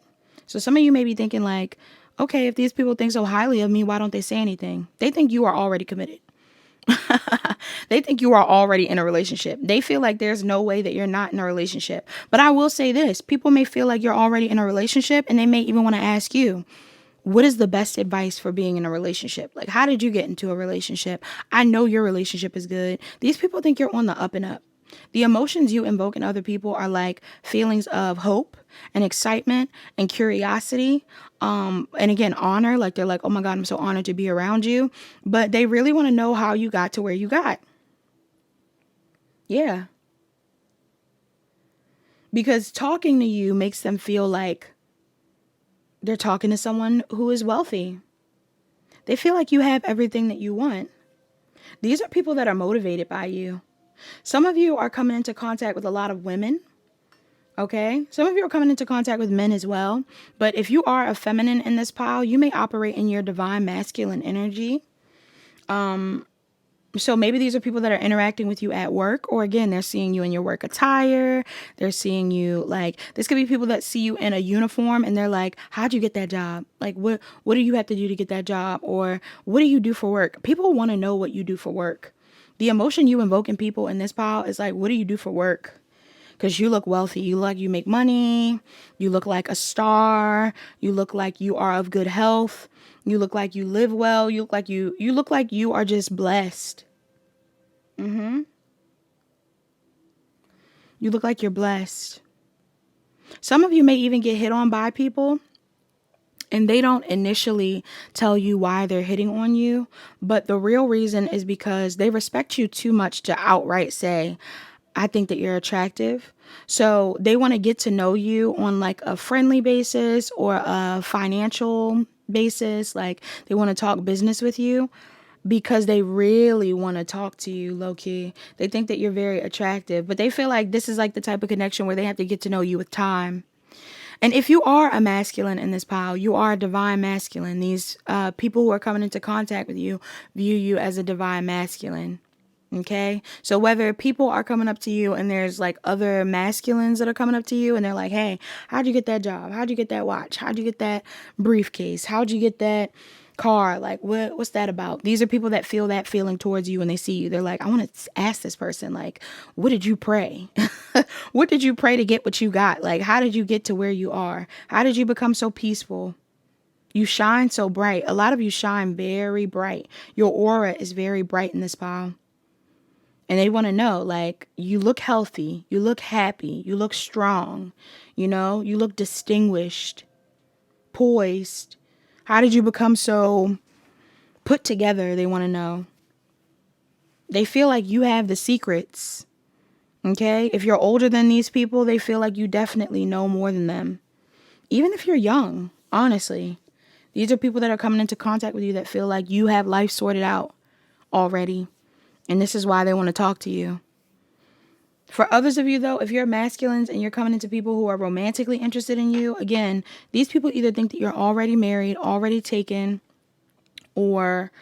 So some of you may be thinking like, okay, if these people think so highly of me, why don't they say anything? They think you are already committed. They think you are already in a relationship. They feel like there's no way that you're not in a relationship. But I will say this, people may feel like you're already in a relationship and they may even want to ask you, what is the best advice for being in a relationship? Like, how did you get into a relationship? I know your relationship is good. These people think you're on the up and up. The emotions you invoke in other people are like feelings of hope and excitement and curiosity. And again, honor. Like they're like, oh my God, I'm so honored to be around you. But they really want to know how you got to where you got. Yeah. Because talking to you makes them feel like they're talking to someone who is wealthy. They feel like you have everything that you want. These are people that are motivated by you. Some of you are coming into contact with a lot of women. Okay. Some of you are coming into contact with men as well. But if you are a feminine in this pile, you may operate in your divine masculine energy. So maybe these are people that are interacting with you at work, or again, they're seeing you in your work attire. They're seeing you like, this could be people that see you in a uniform and they're like, how'd you get that job? Like, what do you have to do to get that job? Or what do you do for work? People want to know what you do for work. The emotion you invoke in people in this pile is like, what do you do for work? Because you look wealthy. You look like you make money. You look like a star. You look like you are of good health. You look like you live well. You look like you are just blessed. You look like you're blessed. Some of you may even get hit on by people and they don't initially tell you why they're hitting on you, but the real reason is because they respect you too much to outright say, I think that you're attractive. So they want to get to know you on like a friendly basis or a financial basis. Like they want to talk business with you because they really want to talk to you low key. They think that you're very attractive, but they feel like this is like the type of connection where they have to get to know you with time. And if you are a masculine in this pile, you are a divine masculine. These people who are coming into contact with you view you as a divine masculine. Okay. So whether people are coming up to you and there's like other masculines that are coming up to you and they're like, hey, how'd you get that job? How'd you get that watch? How'd you get that briefcase? How'd you get that car? Like, what's that about? These are people that feel that feeling towards you when they see you. They're like, I want to ask this person, like, what did you pray? What did you pray to get what you got? Like, how did you get to where you are? How did you become so peaceful? You shine so bright. A lot of you shine very bright. Your aura is very bright in this pile. And they want to know, like, you look healthy, you look happy, you look strong, you look distinguished, poised. How did you become so put together? They want to know. They feel like you have the secrets, okay? If you're older than these people, they feel like you definitely know more than them. Even if you're young, honestly. These are people that are coming into contact with you that feel like you have life sorted out already. And this is why they want to talk to you. For others of you, though, if you're masculines and you're coming into people who are romantically interested in you, again, these people either think that you're already married, already taken, or,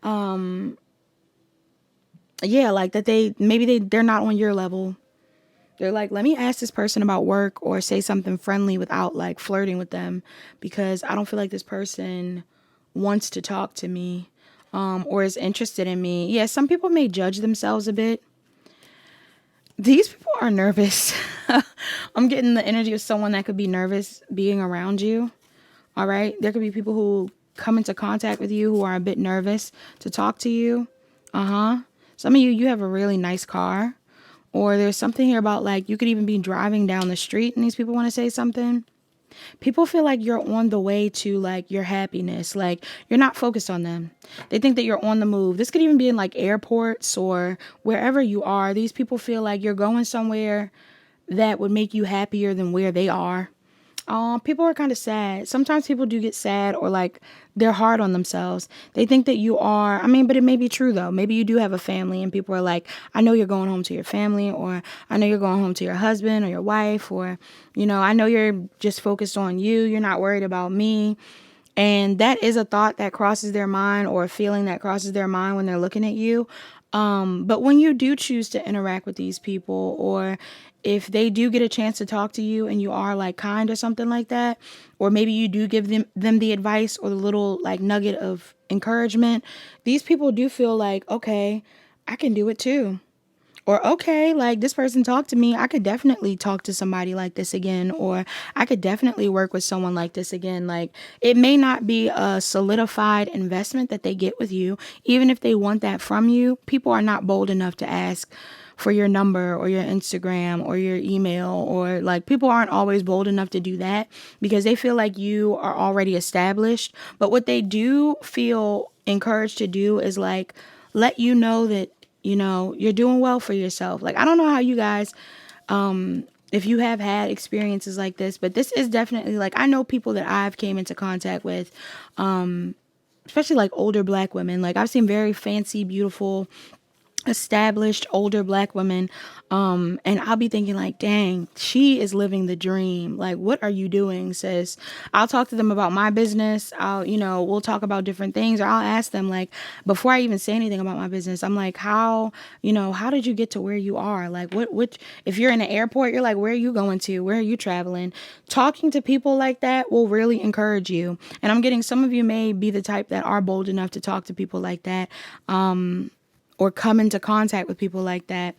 like that they're not on your level. They're like, let me ask this person about work or say something friendly without like flirting with them because I don't feel like this person wants to talk to me. Or is interested in me. Yeah, some people may judge themselves a bit. These people are nervous. I'm getting the energy of someone that could be nervous being around you. All right. There could be people who come into contact with you who are a bit nervous to talk to you. Some of you have a really nice car. Or there's something here about like you could even be driving down the street and these people want to say something. People feel like you're on the way to like your happiness. Like you're not focused on them. They think that you're on the move. This could even be in like airports or wherever you are. These people feel like you're going somewhere that would make you happier than where they are. People are kind of sad. Sometimes people do get sad or like they're hard on themselves. They think that you are, but it may be true though. Maybe you do have a family and people are like, I know you're going home to your family, or I know you're going home to your husband or your wife, or, I know you're just focused on you. You're not worried about me. And that is a thought that crosses their mind or a feeling that crosses their mind when they're looking at you. But when you do choose to interact with these people, or if they do get a chance to talk to you and you are like kind or something like that, or maybe you do give them the advice or the little like nugget of encouragement, these people do feel like, okay, I can do it too. Or, okay, like this person talked to me. I could definitely talk to somebody like this again. Or I could definitely work with someone like this again. Like it may not be a solidified investment that they get with you. Even if they want that from you, people are not bold enough to ask for your number or your Instagram or your email, or like people aren't always bold enough to do that because they feel like you are already established. But what they do feel encouraged to do is like let you know that you're doing well for yourself. Like, I don't know how you guys, if you have had experiences like this, but this is definitely like, I know people that I've came into contact with, especially like older Black women. Like I've seen very fancy, beautiful, established older black women, and I'll be thinking like, dang, she is living the dream. Like, what are you doing, sis? I'll talk to them about my business. We'll talk about different things, or I'll ask them, like, before I even say anything about my business, I'm like, how did you get to where you are? Like, what if you're in an airport, you're like, where are you going to? Where are you traveling? Talking to people like that will really encourage you. And I'm getting, some of you may be the type that are bold enough to talk to people like that, or come into contact with people like that,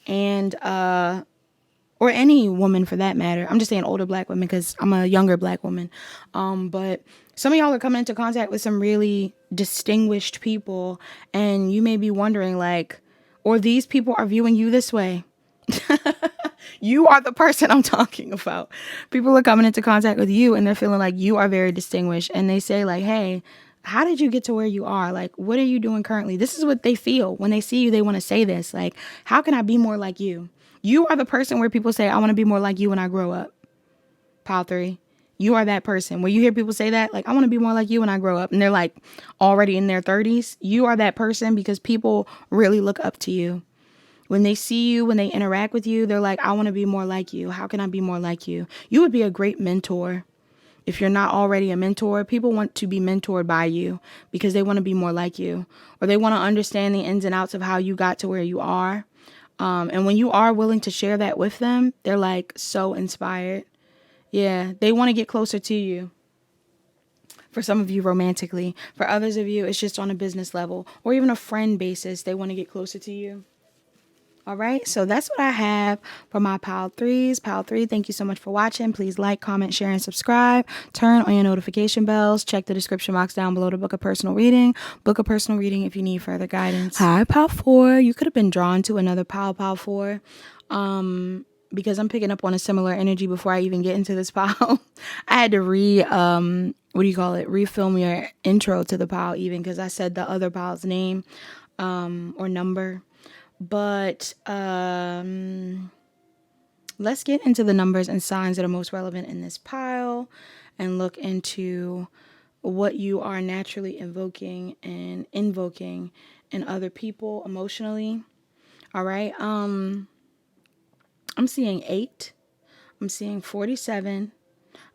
and or any woman for that matter. I'm just saying older black women because I'm a younger black woman. But some of y'all are coming into contact with some really distinguished people, and you may be wondering, like, or these people are viewing you this way. You are the person I'm talking about. People are coming into contact with you and they're feeling like you are very distinguished, and they say like, hey, how did you get to where you are? Like, what are you doing currently? This is what they feel when they see you. They want to say this, like, how can I be more like you? You are the person where people say, I want to be more like you when I grow up. Pile 3. You are that person where you hear people say that, like, I want to be more like you when I grow up, and they're like already in their 30s. You are that person because people really look up to you. When they see you, when they interact with you, they're like, I want to be more like you. How can I be more like you? You would be a great mentor. If you're not already a mentor, people want to be mentored by you because they want to be more like you, or they want to understand the ins and outs of how you got to where you are. And when you are willing to share that with them, they're like so inspired. Yeah, they want to get closer to you. For some of you, romantically. For others of you, it's just on a business level or even a friend basis. They want to get closer to you. All right, so that's what I have for my Pile 3s. Pile 3, thank you so much for watching. Please like, comment, share, and subscribe. Turn on your notification bells. Check the description box down below to book a personal reading. Book a personal reading if you need further guidance. Hi, Pile 4. You could have been drawn to another Pile 4. Because I'm picking up on a similar energy before I even get into this pile. I had to refilm your intro to the pile even because I said the other pile's name or number. But let's get into the numbers and signs that are most relevant in this pile and look into what you are naturally invoking and invoking in other people emotionally. All right. I'm seeing 8. I'm seeing 47.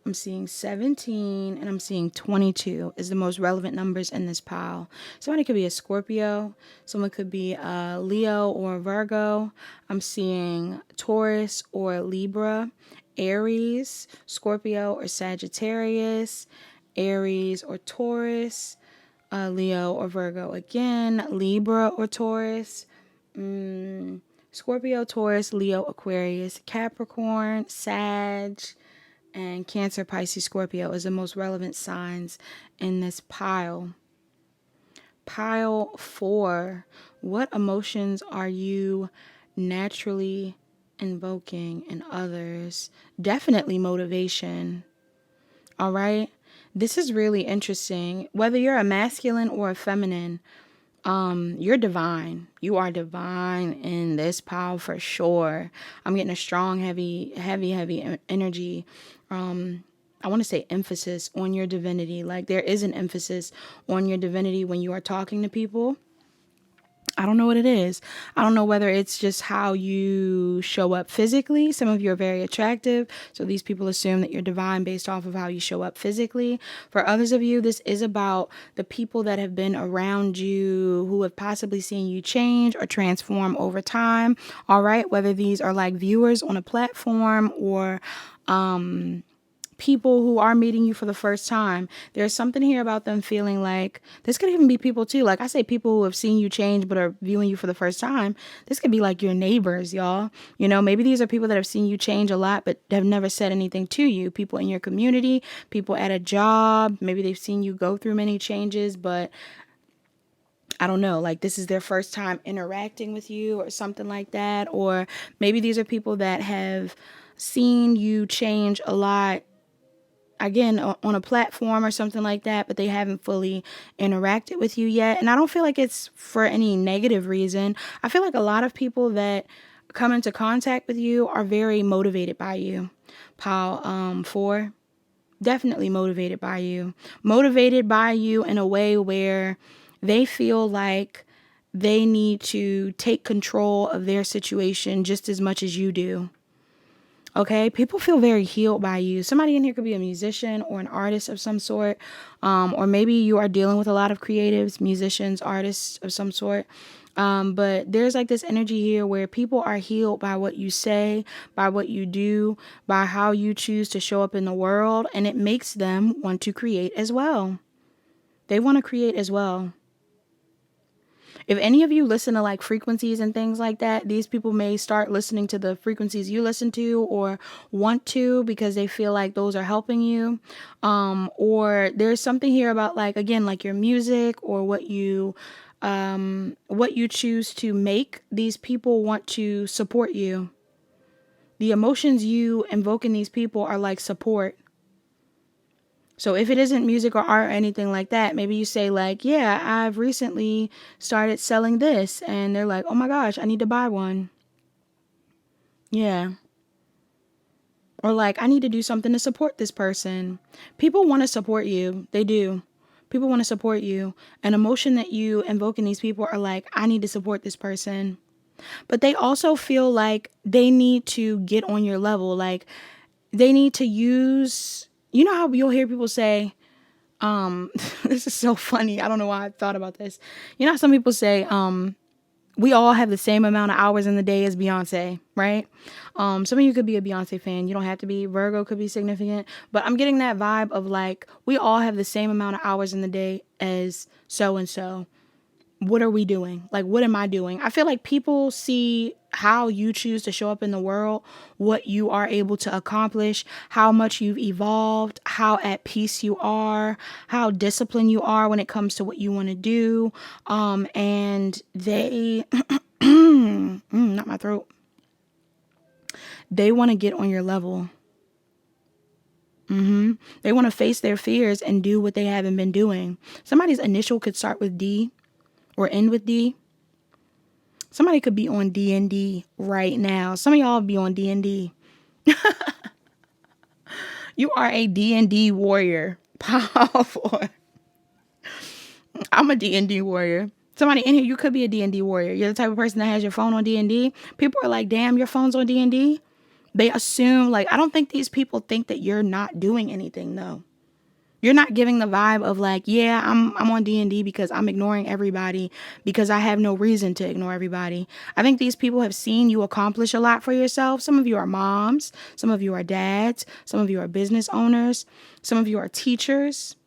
I'm seeing 17, and I'm seeing 22 is the most relevant numbers in this pile. Somebody could be a Scorpio. Someone could be a Leo or a Virgo. I'm seeing Taurus or Libra, Aries, Scorpio or Sagittarius, Aries or Taurus, Leo or Virgo again, Libra or Taurus, Scorpio, Taurus, Leo, Aquarius, Capricorn, Sag, and Cancer, Pisces, Scorpio is the most relevant signs in this pile. Pile 4. What emotions are you naturally invoking in others? Definitely motivation. All right. This is really interesting. Whether you're a masculine or a feminine, you're divine. You are divine in this pile for sure. I'm getting a strong, heavy energy. I want to say emphasis on your divinity. Like there is an emphasis on your divinity when you are talking to people. I don't know what it is. I don't know whether it's just how you show up physically. Some of you are very attractive, so these people assume that you're divine based off of how you show up physically. For others of you, this is about the people that have been around you who have possibly seen you change or transform over time. All right, whether these are like viewers on a platform or people who are meeting you for the first time. There's something here about them feeling like this could even be people too. Like I say, people who have seen you change but are viewing you for the first time. This could be like your neighbors, y'all. You know, maybe these are people that have seen you change a lot but have never said anything to you. People in your community, people at a job. Maybe they've seen you go through many changes, but I don't know, like this is their first time interacting with you or something like that. Or maybe these are people that have seen you change a lot, again, on a platform or something like that, but they haven't fully interacted with you yet. And I don't feel like it's for any negative reason. I feel like a lot of people that come into contact with you are very motivated by you. Pile 4, definitely motivated by you. Motivated by you in a way where they feel like they need to take control of their situation just as much as you do. Okay, people feel very healed by you. Somebody in here could be a musician or an artist of some sort, or maybe you are dealing with a lot of creatives, musicians, artists of some sort. But there's like this energy here where people are healed by what you say, by what you do, by how you choose to show up in the world, and it makes them want to create as well. They want to create as well. If any of you listen to like frequencies and things like that, these people may start listening to the frequencies you listen to or want to because they feel like those are helping you. Or there's something here about like, again, like your music or what you choose to make. These people want to support you. The emotions you invoke in these people are like support. So if it isn't music or art or anything like that, maybe you say like, yeah, I've recently started selling this. And they're like, oh my gosh, I need to buy one. Yeah. Or like, I need to do something to support this person. People want to support you. They do. People want to support you. An emotion that you invoke in these people are like, I need to support this person. But they also feel like they need to get on your level. Like they need to use, you know how you'll hear people say, this is so funny. I don't know why I thought about this. You know how some people say, we all have the same amount of hours in the day as Beyonce, right? Some of you could be a Beyonce fan. You don't have to be. Virgo could be significant. But I'm getting that vibe of like, we all have the same amount of hours in the day as so-and-so. What are we doing? Like, what am I doing? I feel like people see how you choose to show up in the world, what you are able to accomplish, how much you've evolved, how at peace you are, how disciplined you are when it comes to what you want to do. And they, not my throat. They want to get on your level. They want to face their fears and do what they haven't been doing. Somebody's initial could start with D or end with D. Somebody could be on D&D right now. Some of y'all be on D&D. You are a D&D warrior. Powerful. I'm a D&D warrior. Somebody in here, you could be a D&D warrior. You're the type of person that has your phone on D&D. People are like, damn, your phone's on D&D. They assume, like, I don't think these people think that you're not doing anything, though. You're not giving the vibe of like, yeah, I'm on D&D because I'm ignoring everybody because I have no reason to ignore everybody. I think these people have seen you accomplish a lot for yourself. Some of you are moms. Some of you are dads. Some of you are business owners. Some of you are teachers.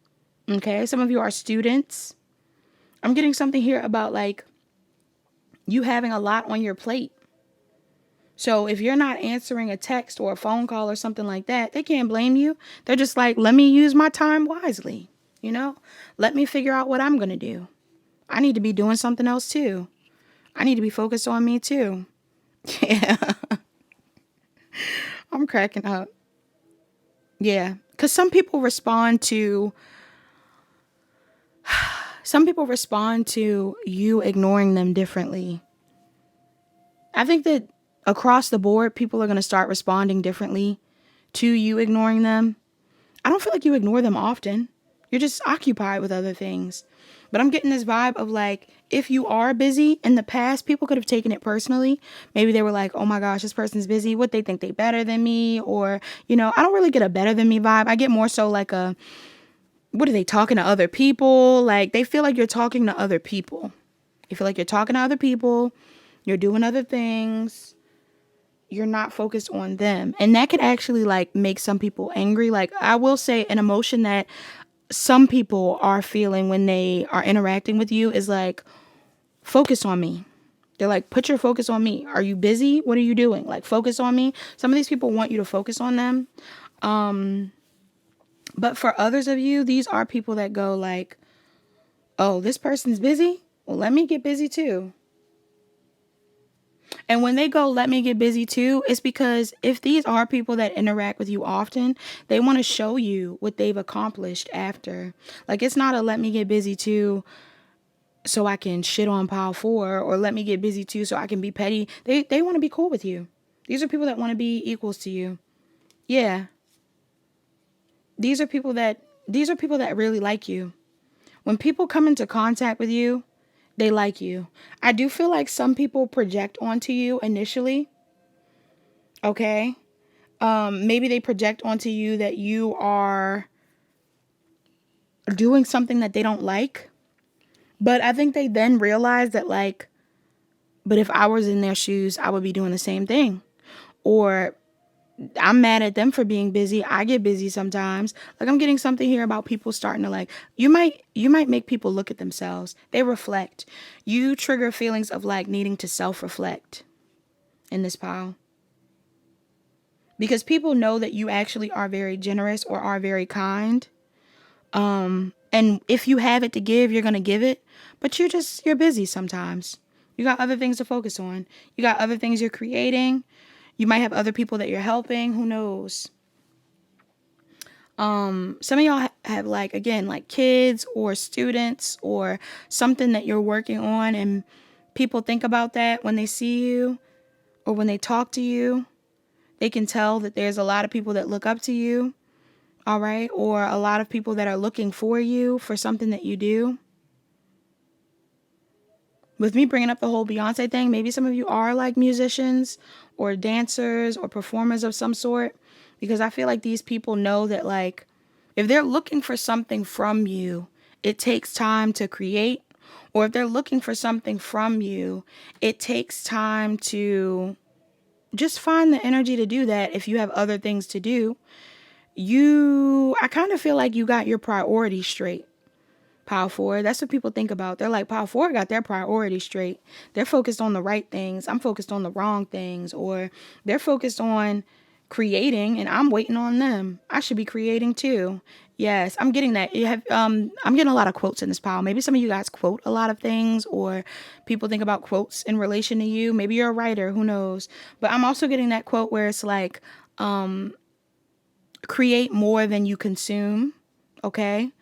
Okay. Some of you are students. I'm getting something here about like you having a lot on your plate. So if you're not answering a text or a phone call or something like that, they can't blame you. They're just like, let me use my time wisely. You know, let me figure out what I'm going to do. I need to be doing something else too. I need to be focused on me too. Yeah. I'm cracking up. Yeah. Because some people respond to you ignoring them differently. I think that across the board, people are going to start responding differently to you ignoring them. I don't feel like you ignore them often. You're just occupied with other things. But I'm getting this vibe of like, if you are busy in the past, people could have taken it personally. Maybe they were like, oh my gosh, this person's busy. What, they think they better than me? Or, you know, I don't really get a better than me vibe. I get more so like a, what are they talking to other people? Like they feel like you're talking to other people. You feel like you're talking to other people. You're doing other things. You're not focused on them. And that could actually like make some people angry. Like I will say an emotion that some people are feeling when they are interacting with you is like, focus on me. They're like, put your focus on me. Are you busy? What are you doing? Like, focus on me. Some of these people want you to focus on them. But for others of you, these are people that go like, oh, this person's busy? Well, let me get busy too. And when they go, let me get busy too, it's because if these are people that interact with you often, they want to show you what they've accomplished after. Like, it's not a let me get busy too so I can shit on pile 4, or let me get busy too so I can be petty. They want to be cool with you. These are people that want to be equals to you. Yeah. These are people that really like you. When people come into contact with you, They like you. I do feel like some people project onto you initially. Okay. Maybe they project onto you that you are doing something that they don't like. But I think they then realize that, like, but if I was in their shoes, I would be doing the same thing. Or I'm mad at them for being busy. I get busy sometimes. Like, I'm getting something here about people starting to, like, you might make people look at themselves. They reflect. You trigger feelings of like needing to self-reflect in this pile. Because people know that you actually are very generous or are very kind. And if you have it to give, you're going to give it. But you're busy sometimes. You got other things to focus on. You got other things you're creating. You might have other people that you're helping. Who knows? Some of y'all have, like, again, like kids or students or something that you're working on, and people think about that when they see you or when they talk to you. They can tell that there's a lot of people that look up to you, all right? Or a lot of people that are looking for you for something that you do. With me bringing up the whole Beyonce thing, maybe some of you are like musicians or dancers or performers of some sort, because I feel like these people know that, like, if they're looking for something from you, it takes time to create. Or if they're looking for something from you, it takes time to just find the energy to do that. If you have other things to do, I kind of feel like you got your priorities straight. Power forward. That's what people think about. They're like, power forward got their priorities straight. They're focused on the right things. I'm focused on the wrong things. Or they're focused on creating and I'm waiting on them. I should be creating too. Yes, I'm getting that. I'm getting a lot of quotes in this pile. Maybe some of you guys quote a lot of things, or people think about quotes in relation to you. Maybe you're a writer, who knows? But I'm also getting that quote where it's like, create more than you consume. Okay.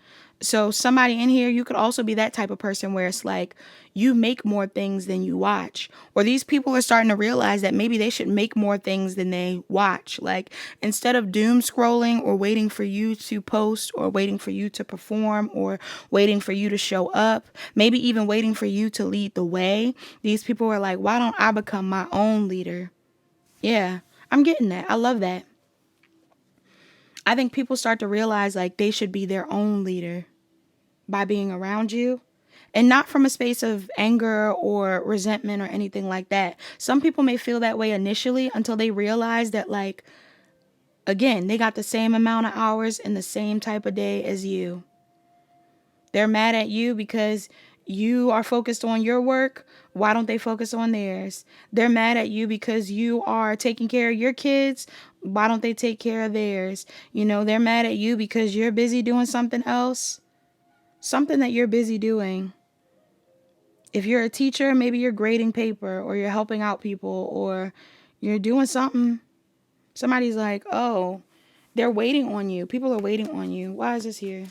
So somebody in here, you could also be that type of person where it's like you make more things than you watch. Or these people are starting to realize that maybe they should make more things than they watch. Like, instead of doom scrolling or waiting for you to post or waiting for you to perform or waiting for you to show up, maybe even waiting for you to lead the way, these people are like, why don't I become my own leader? Yeah, I'm getting that. I love that. I think people start to realize like they should be their own leader by being around you, and not from a space of anger or resentment or anything like that. Some people may feel that way initially until they realize that, like, again, they got the same amount of hours in the same type of day as you. They're mad at you because you are focused on your work. Why don't they focus on theirs? They're mad at you because you are taking care of your kids. Why don't they take care of theirs? They're mad at you because you're busy doing something else. Something that you're busy doing. If you're a teacher, maybe you're grading paper or you're helping out people or you're doing something. Somebody's like, oh, they're waiting on you. People are waiting on you. Why is this here?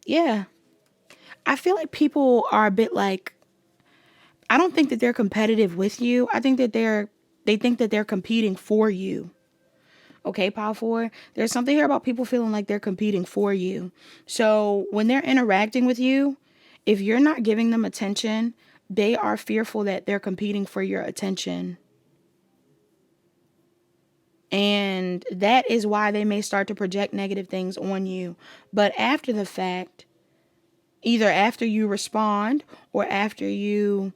Yeah. I feel like people are a bit like, I don't think that they're competitive with you. I think that they think that they're competing for you. Okay, Power 4, there's something here about people feeling like they're competing for you. So when they're interacting with you, if you're not giving them attention, they are fearful that they're competing for your attention. And that is why they may start to project negative things on you. But after the fact, either after you respond or after you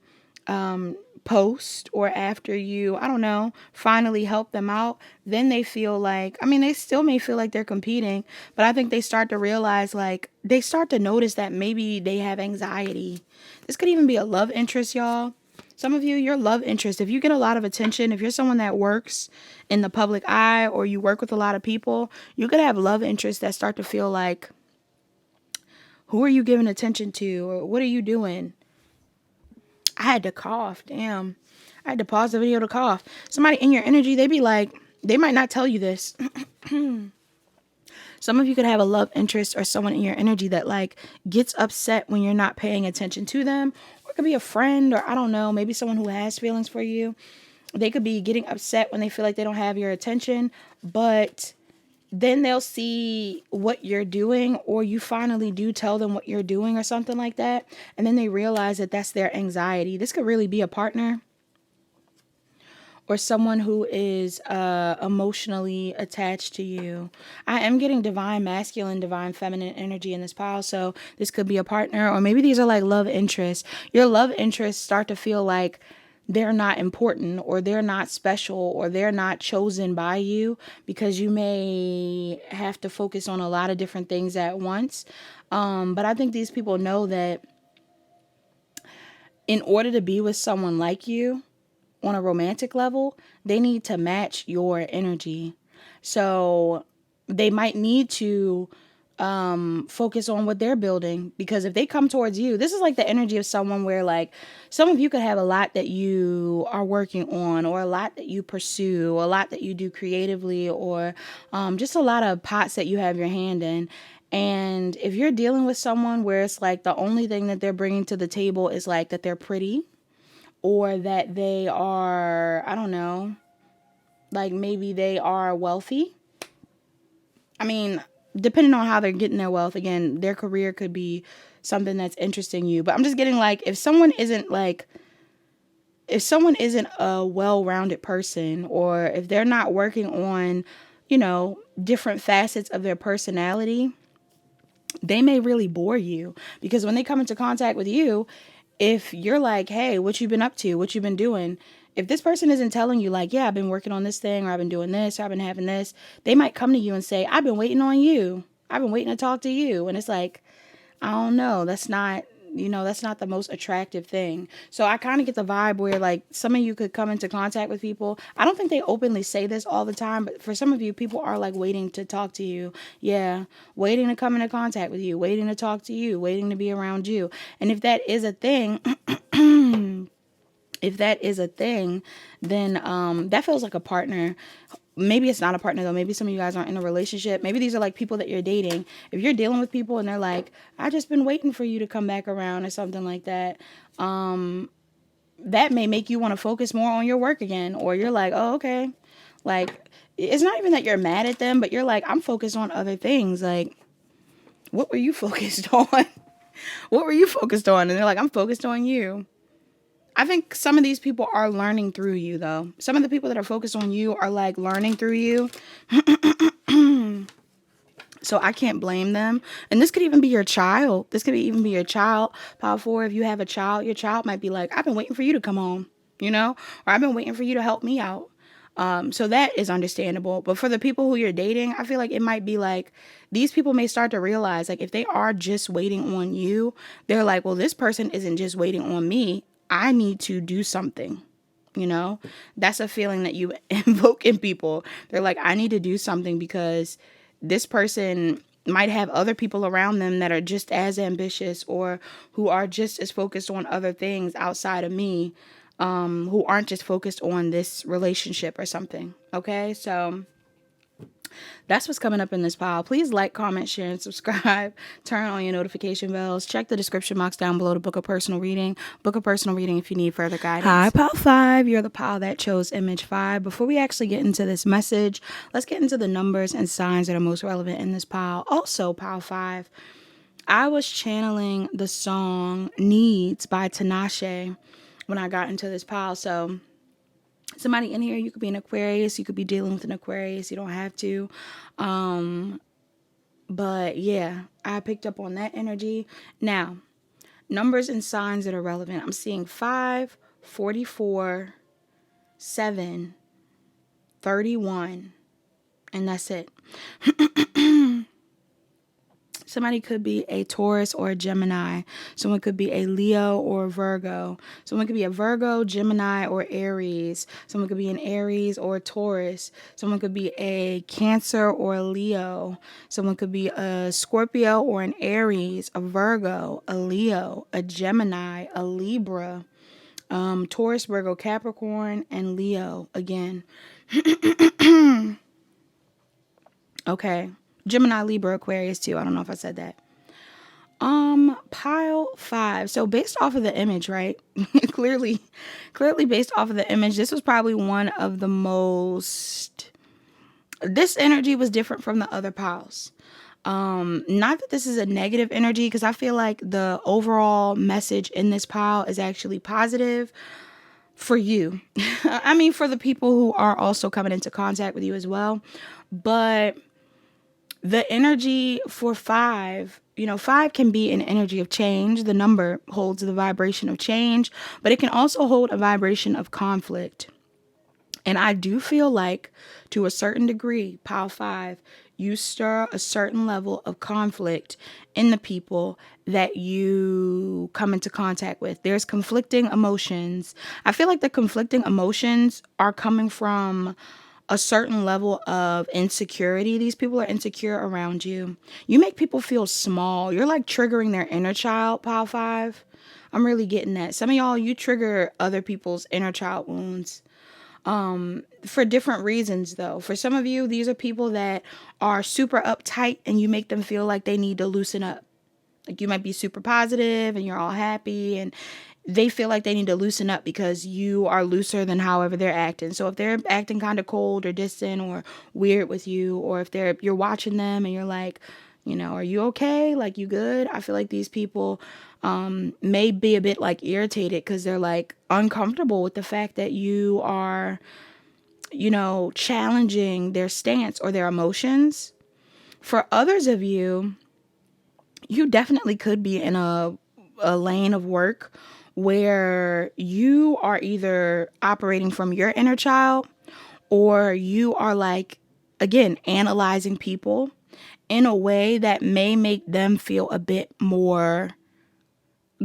post or after you, I don't know, finally help them out, then they feel like, they still may feel like they're competing, but I think they start to realize, like, they start to notice that maybe they have anxiety. This could even be a love interest, y'all. Some of you, your love interest, if you get a lot of attention, if you're someone that works in the public eye or you work with a lot of people, you could have love interests that start to feel like, who are you giving attention to? Or what are you doing? I had to cough. Damn. I had to pause the video to cough. Somebody in your energy, they be like, they might not tell you this. Some of you could have a love interest or someone in your energy that, like, gets upset when you're not paying attention to them. Or it could be a friend, or I don't know, maybe someone who has feelings for you. They could be getting upset when they feel like they don't have your attention. But then they'll see what you're doing, or you finally do tell them what you're doing or something like that. And then they realize that that's their anxiety. This could really be a partner or someone who is emotionally attached to you. I am getting divine masculine, divine feminine energy in this pile. So this could be a partner, or maybe these are like love interests. Your love interests start to feel like they're not important, or they're not special, or they're not chosen by you, because you may have to focus on a lot of different things at once. But I think these people know that in order to be with someone like you, on a romantic level, they need to match your energy. So they might need to focus on what they're building, because if they come towards you, this is like the energy of someone where like some of you could have a lot that you are working on, or a lot that you pursue, a lot that you do creatively, or just a lot of pots that you have your hand in. And if you're dealing with someone where it's like the only thing that they're bringing to the table is like that they're pretty, or that they are, I don't know, like maybe they are wealthy. I mean, depending on how they're getting their wealth, again, their career could be something that's interesting you. But I'm just getting like, if someone isn't a well-rounded person, or if they're not working on, different facets of their personality, they may really bore you, because when they come into contact with you, if you're like, hey, what you been up to? What you been doing? If this person isn't telling you like, yeah, I've been working on this thing, or I've been doing this, or I've been having this, they might come to you and say, I've been waiting on you. I've been waiting to talk to you. And it's like, I don't know. That's not the most attractive thing. So I kind of get the vibe where like some of you could come into contact with people. I don't think they openly say this all the time, but for some of you, people are like waiting to talk to you. Yeah. Waiting to come into contact with you, waiting to talk to you, waiting to be around you. And if that is a thing, then that feels like a partner. Maybe it's not a partner though. Maybe some of you guys aren't in a relationship. Maybe these are like people that you're dating. If you're dealing with people and they're like, I just been waiting for you to come back around, or something like that, that may make you want to focus more on your work again. Or you're like, oh, okay. Like, it's not even that you're mad at them, but you're like, I'm focused on other things. Like, what were you focused on? What were you focused on? And they're like, I'm focused on you. I think some of these people are learning through you, though. Some of the people that are focused on you are like learning through you. So I can't blame them. And this could even be your child. Even be your child. Power 4, if you have a child, your child might be like, I've been waiting for you to come home, or I've been waiting for you to help me out. So that is understandable. But for the people who you're dating, I feel like it might be like these people may start to realize, like, if they are just waiting on you, they're like, well, this person isn't just waiting on me. I need to do something. That's a feeling that you invoke in people. They're like, I need to do something, because this person might have other people around them that are just as ambitious, or who are just as focused on other things outside of me, who aren't just focused on this relationship or something. Okay, so that's what's coming up in this pile. Please like, comment, share, and subscribe. Turn on your notification bells. Check the description box down below to book a personal reading. Book a personal reading if you need further guidance. Hi, pile 5. You're the pile that chose image 5. Before we actually get into this message, let's get into the numbers and signs that are most relevant in this pile. Also, pile 5, I was channeling the song Needs by Tinashe when I got into this pile. So somebody in here, you could be an Aquarius, you could be dealing with an Aquarius, you don't have to. But yeah, I picked up on that energy. Now, numbers and signs that are relevant. I'm seeing 5, 44, 7, 31, and that's it. Somebody could be a Taurus or a Gemini. Someone could be a Leo or a Virgo. Someone could be a Virgo, Gemini, or Aries. Someone could be an Aries or a Taurus. Someone could be a Cancer or a Leo. Someone could be a Scorpio or an Aries, a Virgo, a Leo, a Gemini, a Libra, Taurus, Virgo, Capricorn, and Leo again. Okay. Gemini, Libra, Aquarius too. I don't know if I said that. Pile 5. So based off of the image, right? clearly based off of the image, this was probably one of the most This energy was different from the other piles. Not that this is a negative energy, because I feel like the overall message in this pile is actually positive for you. I mean, for the people who are also coming into contact with you as well. But the energy for five, you know, five can be an energy of change. The number holds the vibration of change, but it can also hold a vibration of conflict. And I do feel like, to a certain degree, pile five, you stir a certain level of conflict in the people that you come into contact with. There's conflicting emotions. I feel like the conflicting emotions are coming from a certain level of insecurity. These people are insecure around you. You make people feel small. You're like triggering their inner child, pile five. I'm really getting that. Some of y'all, you trigger other people's inner child wounds. For different reasons though. For some of you, these are people that are super uptight and you make them feel like they need to loosen up. Like, you might be super positive and you're all happy, and they feel like they need to loosen up because you are looser than however they're acting. So if they're acting kind of cold or distant or weird with you, or if you're watching them and you're like, you know, are you okay? Like, you good? I feel like these people may be a bit like irritated because they're like uncomfortable with the fact that you are, you know, challenging their stance or their emotions. For others of you, you definitely could be in a lane of work where you are either operating from your inner child, or you are like, again, analyzing people in a way that may make them feel a bit more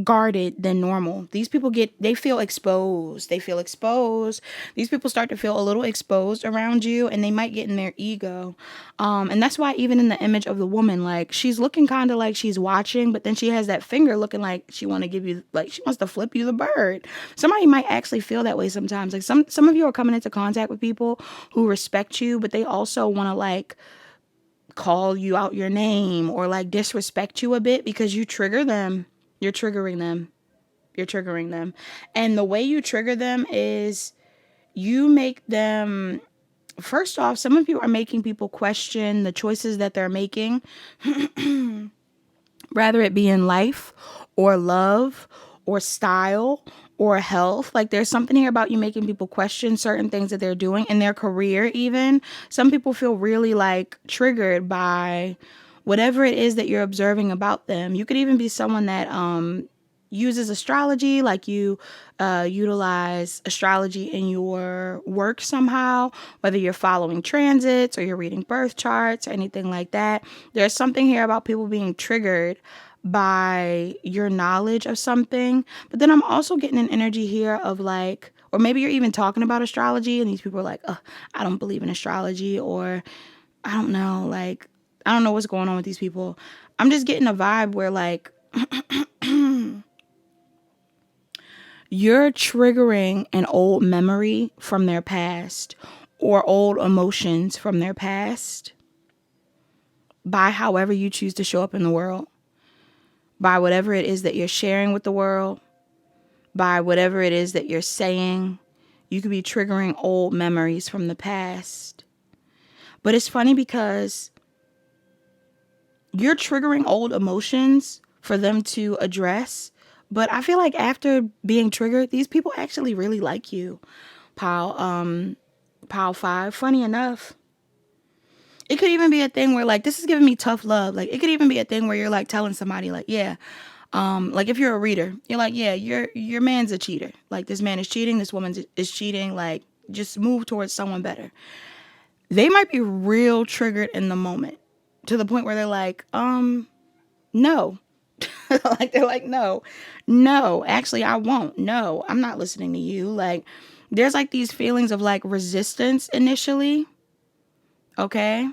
guarded than normal. These people they feel exposed. They feel exposed. These people start to feel a little exposed around you, and they might get in their ego. And that's why even in the image of the woman, like, she's looking kind of like she's watching, but then she has that finger looking like she want to give you, like, she wants to flip you the bird. Somebody might actually feel that way sometimes. Like, some of you are coming into contact with people who respect you, but they also want to, like, call you out your name or like disrespect you a bit because you trigger them. You're triggering them. You're triggering them. And the way you trigger them is you make them, first off, some of you are making people question the choices that they're making, rather it be in life or love or style or health. Like, there's something here about you making people question certain things that they're doing in their career even. Some people feel really like triggered by whatever it is that you're observing about them. You could even be someone that uses astrology, like you utilize astrology in your work somehow, whether you're following transits or you're reading birth charts or anything like that. There's something here about people being triggered by your knowledge of something. But then I'm also getting an energy here of like, or maybe you're even talking about astrology and these people are like, oh, I don't believe in astrology, or I don't know, like, I don't know what's going on with these people. I'm just getting a vibe where like you're triggering an old memory from their past or old emotions from their past by however you choose to show up in the world, by whatever it is that you're sharing with the world, by whatever it is that you're saying. You could be triggering old memories from the past. But it's funny because you're triggering old emotions for them to address. But I feel like after being triggered, these people actually really like you, pile 5. Funny enough, it could even be a thing where like, this is giving me tough love. Like, it could even be a thing where you're like telling somebody like, yeah, like if you're a reader, you're like, yeah, your man's a cheater. Like, this man is cheating, this woman is cheating. Like, just move towards someone better. They might be real triggered in the moment to the point where they're like, no. Like, they're like, no, actually, I won't. No, I'm not listening to you. Like, there's like these feelings of like resistance initially. Okay.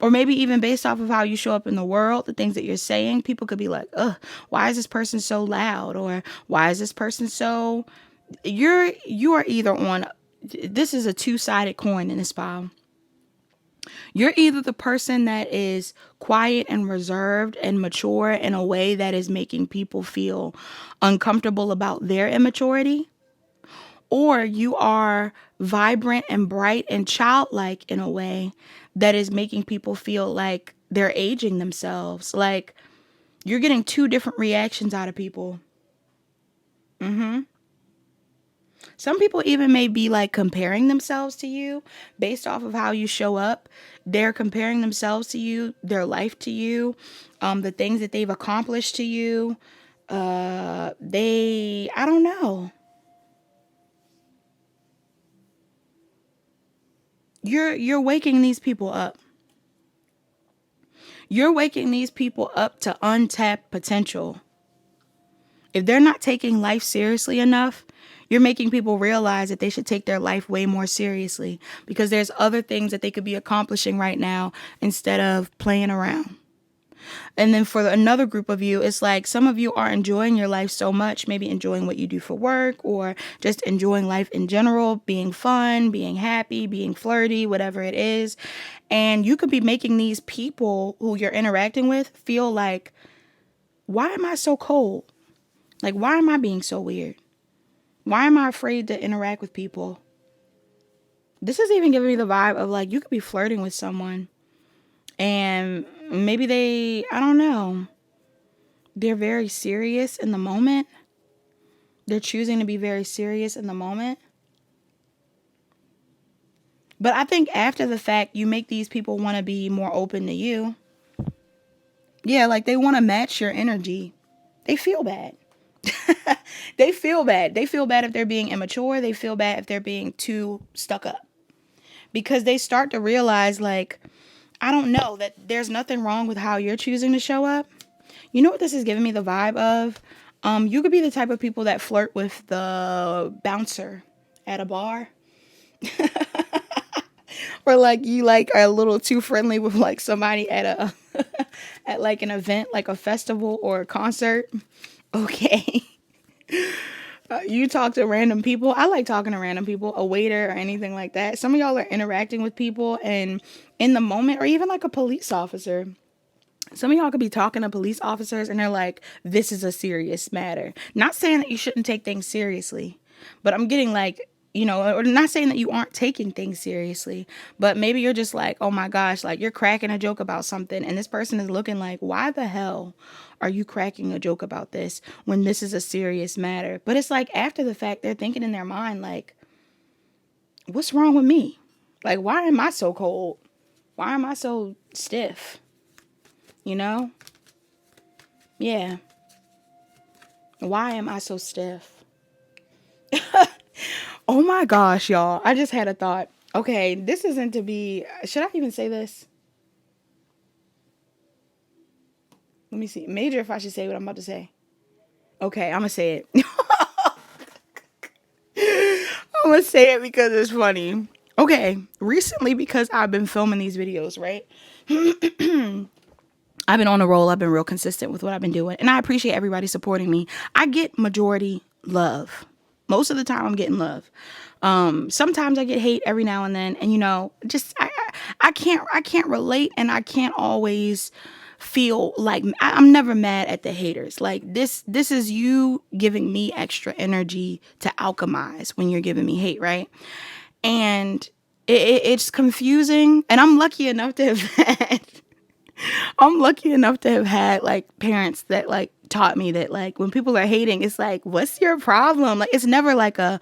Or maybe even based off of how you show up in the world, the things that you're saying, people could be like, ugh, why is this person so loud? Or why is this person so, you are either on, this is a two-sided coin in this pile. You're either the person that is quiet and reserved and mature in a way that is making people feel uncomfortable about their immaturity, or you are vibrant and bright and childlike in a way that is making people feel like they're aging themselves. Like you're getting two different reactions out of people. Some people even may be like comparing themselves to you based off of how you show up. They're comparing themselves to you, their life to you, the things that they've accomplished to you. I don't know. You're waking these people up. You're waking these people up to untapped potential. If they're not taking life seriously enough, you're making people realize that they should take their life way more seriously because there's other things that they could be accomplishing right now instead of playing around. And then for another group of you, it's like some of you are enjoying your life so much, maybe enjoying what you do for work or just enjoying life in general, being fun, being happy, being flirty, whatever it is. And you could be making these people who you're interacting with feel like, why am I so cold? Like, why am I being so weird? Why am I afraid to interact with people? This is even giving me the vibe of like, you could be flirting with someone and maybe I don't know, they're very serious in the moment. They're choosing to be very serious in the moment. But I think after the fact, you make these people want to be more open to you. Yeah, like they want to match your energy. They feel bad. They feel bad. They feel bad if they're being immature. They feel bad if they're being too stuck up. Because they start to realize, like, I don't know, that there's nothing wrong with how you're choosing to show up. You know what this is giving me the vibe of? You could be the type of people that flirt with the bouncer at a bar. Or like you like are a little too friendly with like somebody at a at like an event, like a festival or a concert. Okay. You talk to random people. I like talking to random people, a waiter or anything like that. Some of y'all are interacting with people and in the moment, or even like a police officer. Some of y'all could be talking to police officers and they're like, this is a serious matter. Not saying that you shouldn't take things seriously, but I'm getting like, you know, or not saying that you aren't taking things seriously, but maybe you're just like, oh my gosh, like you're cracking a joke about something and this person is looking like, why the hell are you cracking a joke about this when this is a serious matter? But it's like after the fact, they're thinking in their mind, like, what's wrong with me? Like, why am I so cold? Why am I so stiff? You know? Yeah. Why am I so stiff? Oh my gosh, y'all. I just had a thought. Okay, this isn't to be... Should I even say this? Let me see. Major if I should say what I'm about to say. Okay, I'm going to say it. I'm going to say it because it's funny. Okay, recently because I've been filming these videos, right? I've been on a roll. I've been real consistent with what I've been doing. And I appreciate everybody supporting me. I get majority love. Most of the time I'm getting love. Sometimes I get hate every now and then. And you know, just I can't relate and I can't always feel like I'm never mad at the haters. Like this is you giving me extra energy to alchemize when you're giving me hate, right? And it's confusing. And I'm lucky enough to have had like parents that like taught me that like when people are hating, it's like, what's your problem? Like it's never like a,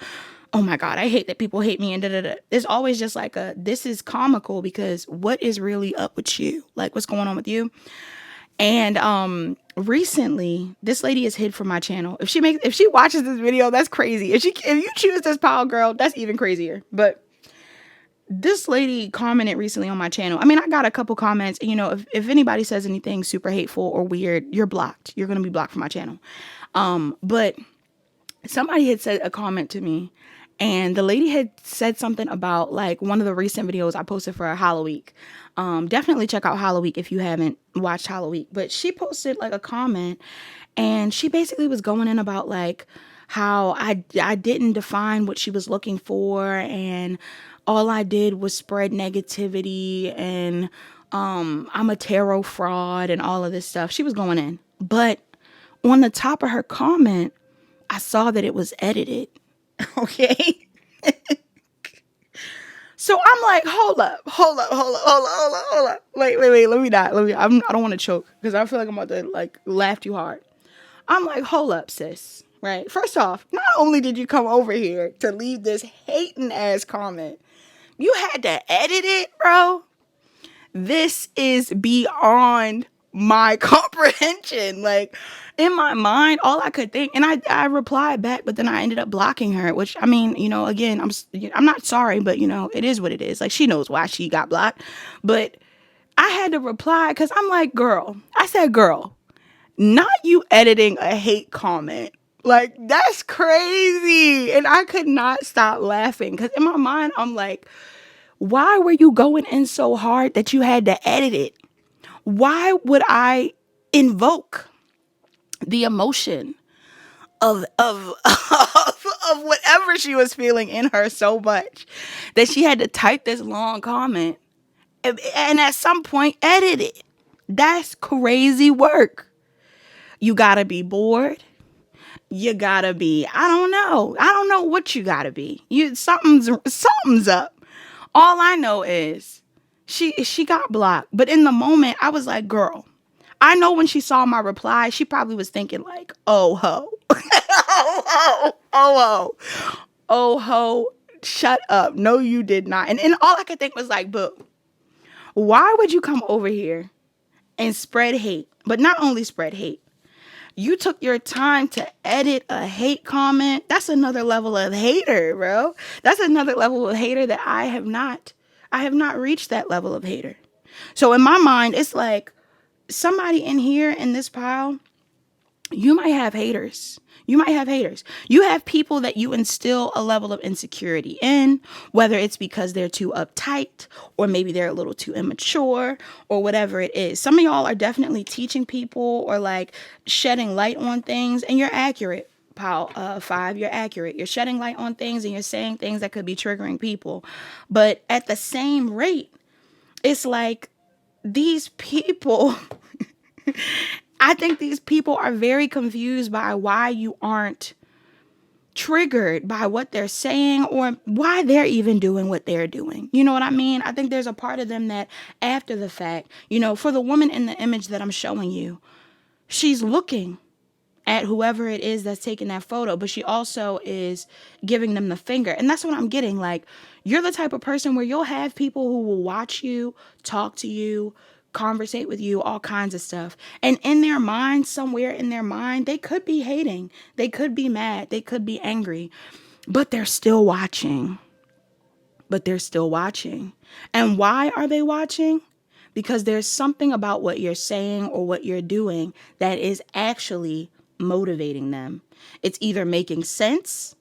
oh my God, I hate that people hate me and da da da. It's always just like a, this is comical because what is really up with you? Like what's going on with you? And recently this lady is hid from my channel. If she watches this video, that's crazy. If you choose this power girl, that's even crazier. But this lady commented recently on my channel. I mean, I got a couple comments. You know, if anybody says anything super hateful or weird, you're blocked. You're going to be blocked from my channel. But somebody had said a comment to me and the lady had said something about like one of the recent videos I posted for Halloween. Definitely check out Halloween if you haven't watched Halloween. But she posted like a comment and she basically was going in about like how I didn't define what she was looking for and all I did was spread negativity and I'm a tarot fraud and all of this stuff. She was going in. But on the top of her comment, I saw that it was edited. Okay. So I'm like, hold up. Wait. Let me not. I don't want to choke because I feel like I'm about to like laugh too hard. I'm like, hold up, sis. Right. First off, not only did you come over here to leave this hating ass comment, you had to edit it, bro. This is beyond my comprehension. Like in my mind, all I could think, and I replied back, but then I ended up blocking her. Which I mean, again, I'm not sorry, but it is what it is. Like she knows why she got blocked, but I had to reply because I'm like, girl. I said, girl, not you editing a hate comment. Like that's crazy, and I could not stop laughing because in my mind, I'm like, why were you going in so hard that you had to edit it? Why would I invoke the emotion of whatever she was feeling in her so much that she had to type this long comment and at some point edit it? That's crazy work. You gotta be bored. You gotta be, I don't know. I don't know what you gotta be. Something's up. All I know is she got blocked. But in the moment, I was like, girl, I know when she saw my reply, she probably was thinking like, oh ho. Oh ho. Shut up. No, you did not. And all I could think was like, boo, why would you come over here and spread hate? But not only spread hate. You took your time to edit a hate comment. That's another level of hater, bro. That's another level of hater that I have not reached that level of hater. So in my mind, it's like somebody in here in this pile, you might have haters. You have people that you instill a level of insecurity in, whether it's because they're too uptight or maybe they're a little too immature or whatever it is. Some of y'all are definitely teaching people or like shedding light on things, and you're accurate. Pile 5, you're accurate. You're shedding light on things and you're saying things that could be triggering people. But at the same rate, it's like these people... I think these people are very confused by why you aren't triggered by what they're saying or why they're even doing what they're doing. You know what I mean? I think there's a part of them that after the fact, for the woman in the image that I'm showing you, she's looking at whoever it is that's taking that photo, but she also is giving them the finger. And that's what I'm getting. Like, you're the type of person where you'll have people who will watch you, talk to you, conversate with you, all kinds of stuff. And in their mind, somewhere in their mind, they could be hating. They could be mad. They could be angry. But they're still watching. And why are they watching? Because there's something about what you're saying or what you're doing that is actually motivating them. It's either making sense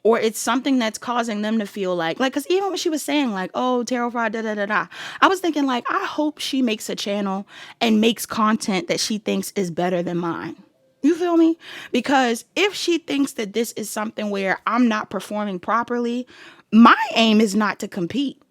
or it's something that's causing them to feel like, because even when she was saying like, oh, tarot fraud, I was thinking like, I hope she makes a channel and makes content that she thinks is better than mine. You feel me? Because if she thinks that this is something where I'm not performing properly, my aim is not to compete.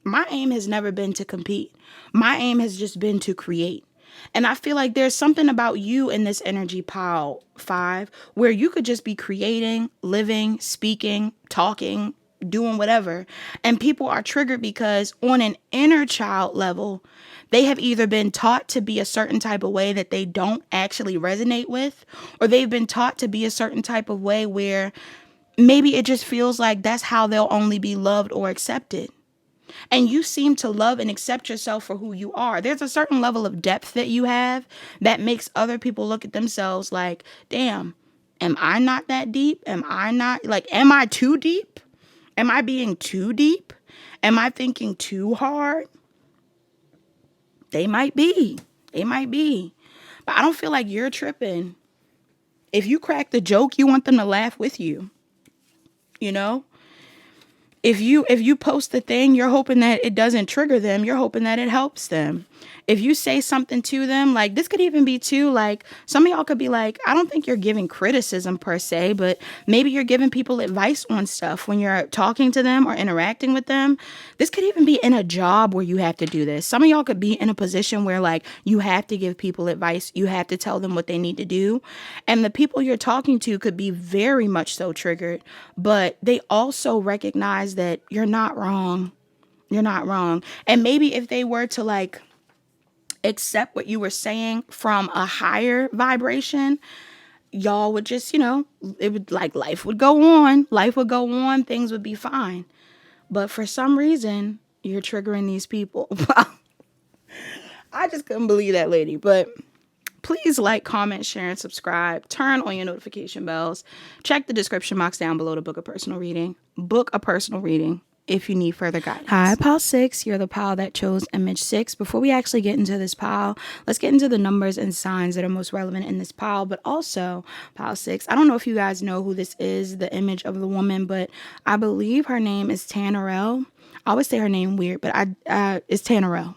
My aim has never been to compete. My aim has just been to create. And I feel like there's something about you in this energy pile 5 where you could just be creating, living, speaking, talking, doing whatever. And people are triggered because on an inner child level, they have either been taught to be a certain type of way that they don't actually resonate with, or they've been taught to be a certain type of way where maybe it just feels like that's how they'll only be loved or accepted. And you seem to love and accept yourself for who you are. There's a certain level of depth that you have that makes other people look at themselves like, damn, am I not that deep? Am I too deep? Am I being too deep? Am I thinking too hard? They might be. But I don't feel like you're tripping. If you crack the joke, you want them to laugh with you. If you post the thing, you're hoping that it doesn't trigger them. You're hoping that it helps them. If you say something to them, like this could even be too, like some of y'all could be like, I don't think you're giving criticism per se, but maybe you're giving people advice on stuff when you're talking to them or interacting with them. This could even be in a job where you have to do this. Some of y'all could be in a position where like you have to give people advice. You have to tell them what they need to do. And the people you're talking to could be very much so triggered, but they also recognize that you're not wrong. You're not wrong. And maybe if they were to like accept what you were saying from a higher vibration, y'all would just, it would like life would go on. Life would go on. Things would be fine. But for some reason, you're triggering these people. I just couldn't believe that lady. But please like, comment, share, and subscribe. Turn on your notification bells. Check the description box down below to book a personal reading. Book a personal reading if you need further guidance. Hi, pile 6. You're the pile that chose image 6. Before we actually get into this pile, let's get into the numbers and signs that are most relevant in this pile. But also, pile 6, I don't know if you guys know who this is, the image of the woman, but I believe her name is Tannerelle. I always say her name weird, but it's Tannerelle.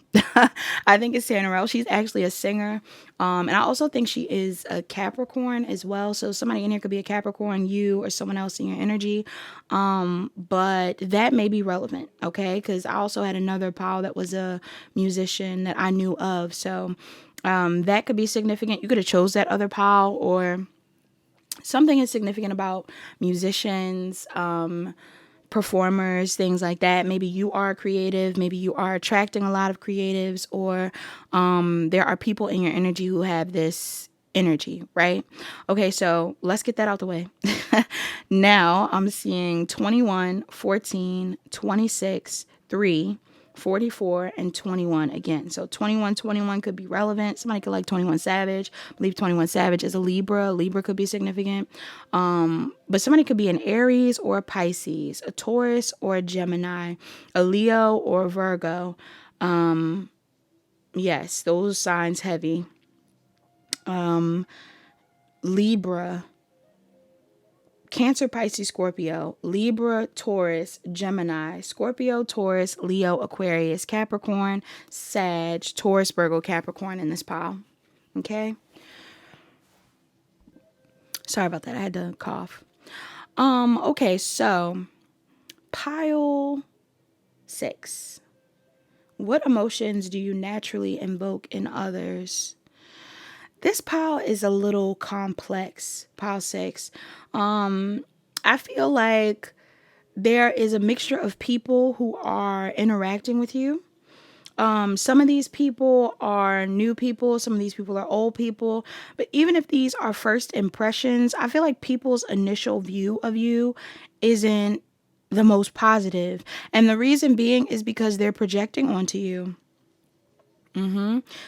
I think it's Tannerelle. She's actually a singer. And I also think she is a Capricorn as well. So somebody in here could be a Capricorn, you or someone else in your energy. But that may be relevant, okay? Because I also had another pal that was a musician that I knew of. So that could be significant. You could have chose that other pal, or something is significant about musicians, performers, things like that. Maybe you are creative. Maybe you are attracting a lot of creatives, or there are people in your energy who have this energy, right? Okay, so let's get that out the way. Now I'm seeing 21, 14, 26, 3, 44, and 21 again. So 21 could be relevant. Somebody could like 21 Savage. I believe 21 Savage is a Libra. Libra could be significant. But somebody could be an Aries or a Pisces, a Taurus or a Gemini, a Leo or a Virgo. Yes, those signs heavy. Libra, Cancer, Pisces, Scorpio, Libra, Taurus, Gemini, Scorpio, Taurus, Leo, Aquarius, Capricorn, Sag, Taurus, Virgo, Capricorn in this pile. Okay. Sorry about that. I had to cough. Okay, so pile 6. What emotions do you naturally invoke in others? This pile is a little complex, pile 6. I feel like there is a mixture of people who are interacting with you. Some of these people are new people. Some of these people are old people. But even if these are first impressions, I feel like people's initial view of you isn't the most positive. And the reason being is because they're projecting onto you.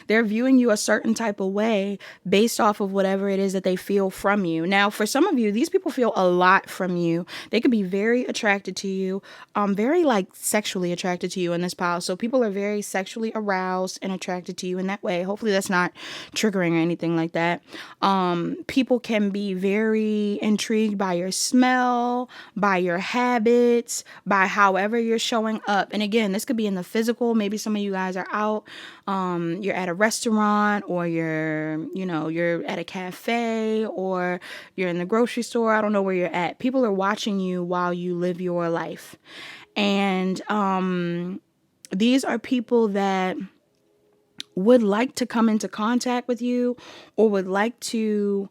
They're viewing you a certain type of way based off of whatever it is that they feel from you. Now, for some of you, these people feel a lot from you. They could be very attracted to you, very like sexually attracted to you in this pile. So people are very sexually aroused and attracted to you in that way. Hopefully that's not triggering or anything like that. People can be very intrigued by your smell, by your habits, by however you're showing up. And again, this could be in the physical. Maybe some of you guys are out. You're at a restaurant, or you're at a cafe, or you're in the grocery store. I don't know where you're at. People are watching you while you live your life. And these are people that would like to come into contact with you, or would like to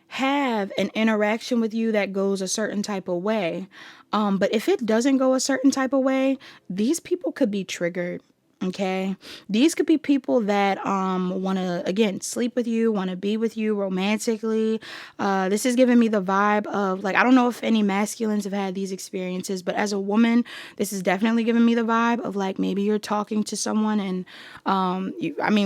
have an interaction with you that goes a certain type of way. But if it doesn't go a certain type of way, these people could be triggered. Okay. These could be people that want to, again, sleep with you, want to be with you romantically. This is giving me the vibe of, like, I don't know if any masculines have had these experiences, but as a woman, this is definitely giving me the vibe of, like, maybe you're talking to someone and,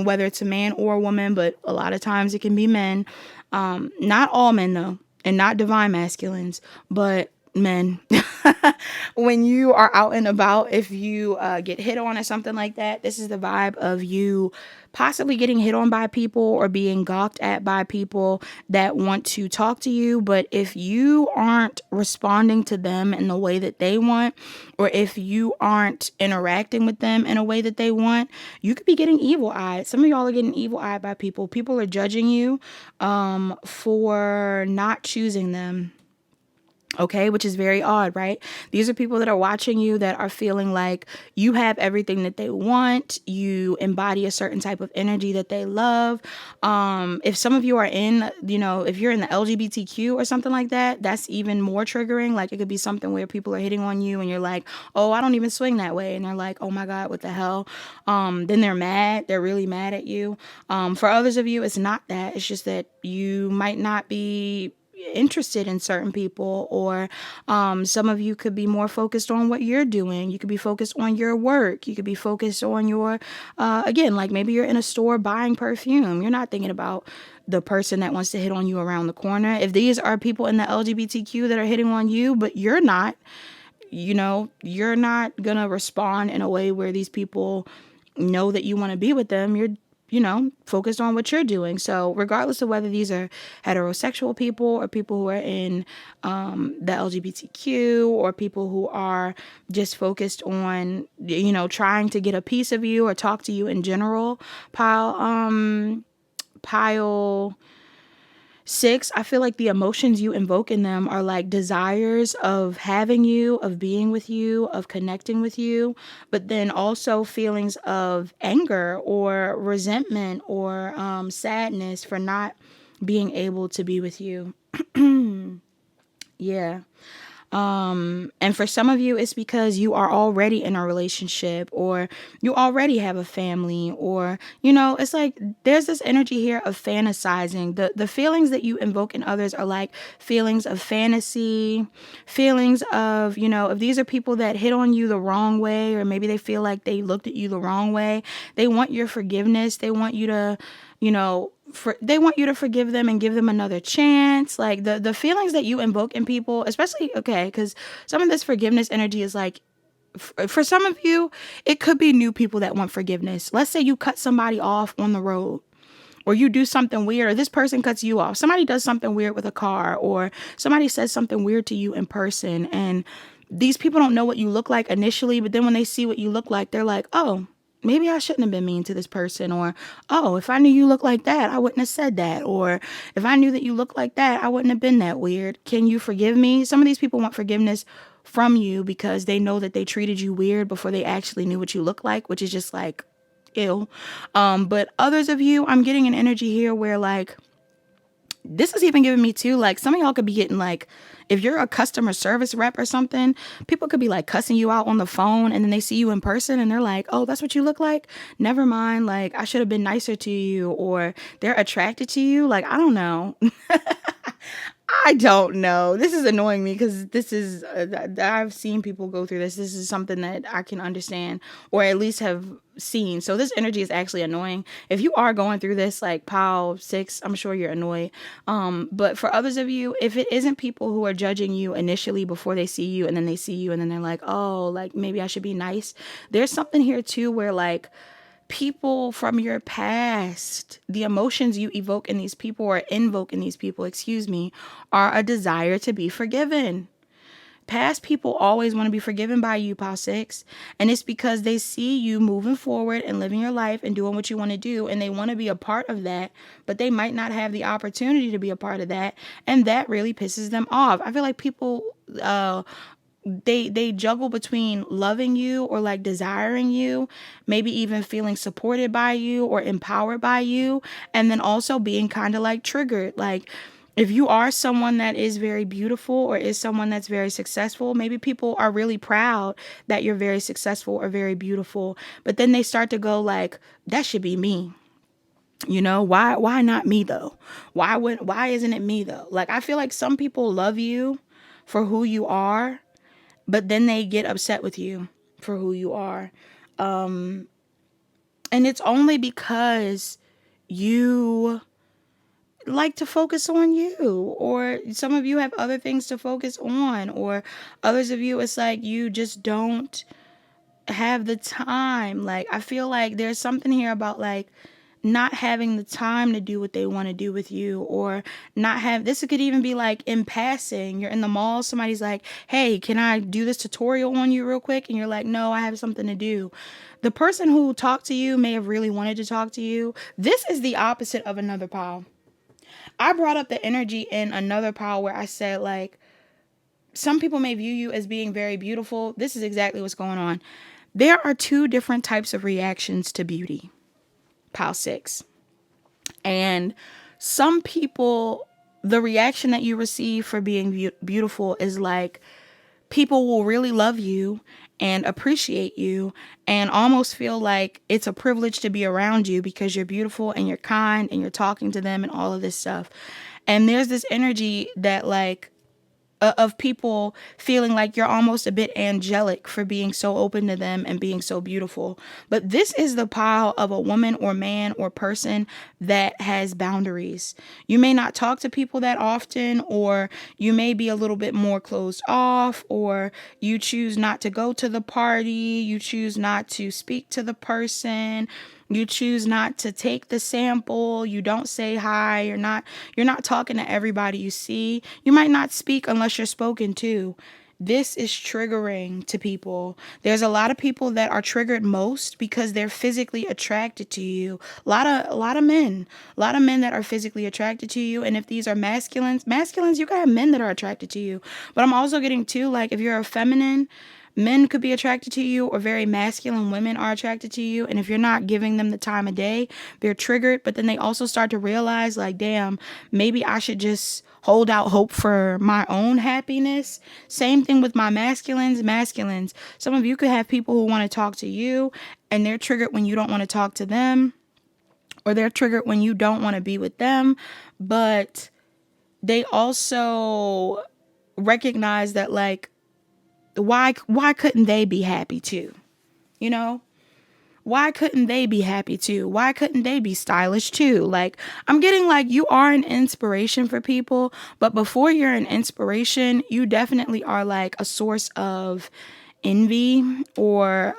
whether it's a man or a woman, but a lot of times it can be men. Not all men though, and not divine masculines, but men. When you are out and about, if you get hit on or something like that, this is the vibe of you possibly getting hit on by people or being gawked at by people that want to talk to you. But if you aren't responding to them in the way that they want, or if you aren't interacting with them in a way that they want, you could be getting evil-eyed. Some of y'all are getting evil-eyed by people. People are judging you for not choosing them. Okay, which is very odd, right? These are people that are watching you that are feeling like you have everything that they want. You embody a certain type of energy that they love. If some of you are in, if you're in the LGBTQ or something like that, that's even more triggering. Like it could be something where people are hitting on you and you're like, oh, I don't even swing that way. And they're like, oh my God, what the hell? Then they're mad. They're really mad at you. For others of you, it's not that. It's just that you might not be interested in certain people, or some of you could be more focused on what you're doing. You could be focused on your work. You could be focused on your again, like maybe you're in a store buying perfume. You're not thinking about the person that wants to hit on you around the corner. If these are people in the LGBTQ that are hitting on you, but you're not, you're not gonna respond in a way where these people know that you want to be with them. You're focused on what you're doing. So regardless of whether these are heterosexual people or people who are in the LGBTQ, or people who are just focused on, trying to get a piece of you or talk to you in general, pile 6, I feel like the emotions you invoke in them are like desires of having you, of being with you, of connecting with you, but then also feelings of anger or resentment or sadness for not being able to be with you. Yeah. And for some of you, it's because you are already in a relationship, or you already have a family, or, it's like there's this energy here of fantasizing. The feelings that you invoke in others are like feelings of fantasy, feelings of, if these are people that hit on you the wrong way, or maybe they feel like they looked at you the wrong way, they want your forgiveness. They want you to, they want you to forgive them and give them another chance. Like the feelings that you invoke in people, especially, okay, because some of this forgiveness energy is like, for some of you, it could be new people that want forgiveness. Let's say you cut somebody off on the road, or you do something weird, or this person cuts you off. Somebody does something weird with a car, or somebody says something weird to you in person. And these people don't know what you look like initially, but then when they see what you look like, they're like, oh, maybe I shouldn't have been mean to this person. Or, oh, if I knew you looked like that, I wouldn't have said that. Or if I knew that you looked like that, I wouldn't have been that weird. Can you forgive me? Some of these people want forgiveness from you because they know that they treated you weird before they actually knew what you look like, which is just like, ew. But others of you, I'm getting an energy here where like, this is even giving me too, like some of y'all could be getting like, if you're a customer service rep or something, people could be like cussing you out on the phone, and then they see you in person and they're like, oh, that's what you look like? Never mind. Like, I should have been nicer to you. Or they're attracted to you. Like, I don't know. I don't know. This is annoying me because this is, I've seen people go through this. This is something that I can understand, or at least have seen. So this energy is actually annoying. If you are going through this, like pile 6, I'm sure you're annoyed. But for others of you, if it isn't people who are judging you initially before they see you, and then they see you and then they're like, oh, like maybe I should be nice. There's something here too where like, people from your past, the emotions you evoke in these people, or invoke in these people, are a desire to be forgiven. Past people always want to be forgiven by you, Pile 6. And it's because they see you moving forward and living your life and doing what you want to do. And they want to be a part of that, but they might not have the opportunity to be a part of that. And that really pisses them off. I feel like people, they juggle between loving you or like desiring you, maybe even feeling supported by you or empowered by you, and then also being kind of like triggered. Like if you are someone that is very beautiful or is someone that's very successful, maybe people are really proud that you're very successful or very beautiful, but then they start to go like, that should be me. Why not me though? Why isn't it me though? Like I feel like some people love you for who you are, but then they get upset with you for who you are. And it's only because you like to focus on you, or some of you have other things to focus on, or others of you, it's like you just don't have the time. Like I feel like there's something here about like not having the time to do what they want to do with you, or not have, this could even be like in passing, you're in the mall, somebody's like, hey, can I do this tutorial on you real quick? And you're like, no, I have something to do. The person who talked to you may have really wanted to talk to you. This is the opposite of another pile. I brought up the energy in another pile where I said like, some people may view you as being very beautiful. This is exactly what's going on. There are two different types of reactions to beauty. Pile 6. And some people, the reaction that you receive for being beautiful is like, people will really love you and appreciate you and almost feel like it's a privilege to be around you because you're beautiful and you're kind and you're talking to them and all of this stuff. And there's this energy that like of people feeling like you're almost a bit angelic for being so open to them and being so beautiful. But this is the pile of a woman or man or person that has boundaries. You may not talk to people that often, or you may be a little bit more closed off, or you choose not to go to the party, you choose not to speak to the person, you choose not to take the sample, you don't say hi, you're not talking to everybody you see. You might not speak unless you're spoken to. This is triggering to people. There's a lot of people that are triggered most because they're physically attracted to you. A lot of men that are physically attracted to you. And if these are masculines, you gotta have men that are attracted to you. But I'm also getting too, like, if you're a feminine, men could be attracted to you, or very masculine women are attracted to you. And if you're not giving them the time of day, they're triggered. But then they also start to realize, like, damn, maybe I should just hold out hope for my own happiness. Same thing with my masculines. Some of you could have people who want to talk to you and they're triggered when you don't want to talk to them, or they're triggered when you don't want to be with them. But they also recognize that, like, why couldn't they be happy too? You know? Why couldn't they be happy too? Why couldn't they be stylish too? Like, I'm getting like, you are an inspiration for people, but before you're an inspiration, you definitely are like a source of envy, or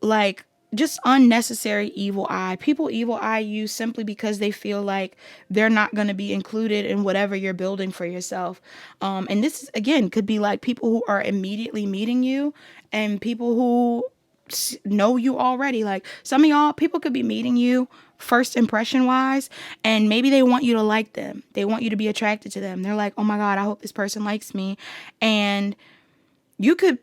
like just unnecessary evil eye. People evil eye you simply because they feel like they're not going to be included in whatever you're building for yourself. And this is, again, could be like people who are immediately meeting you and people who know you already. Like, some of y'all, people could be meeting you first impression wise, and maybe they want you to like them. They want you to be attracted to them. They're like, oh my God, I hope this person likes me. And you could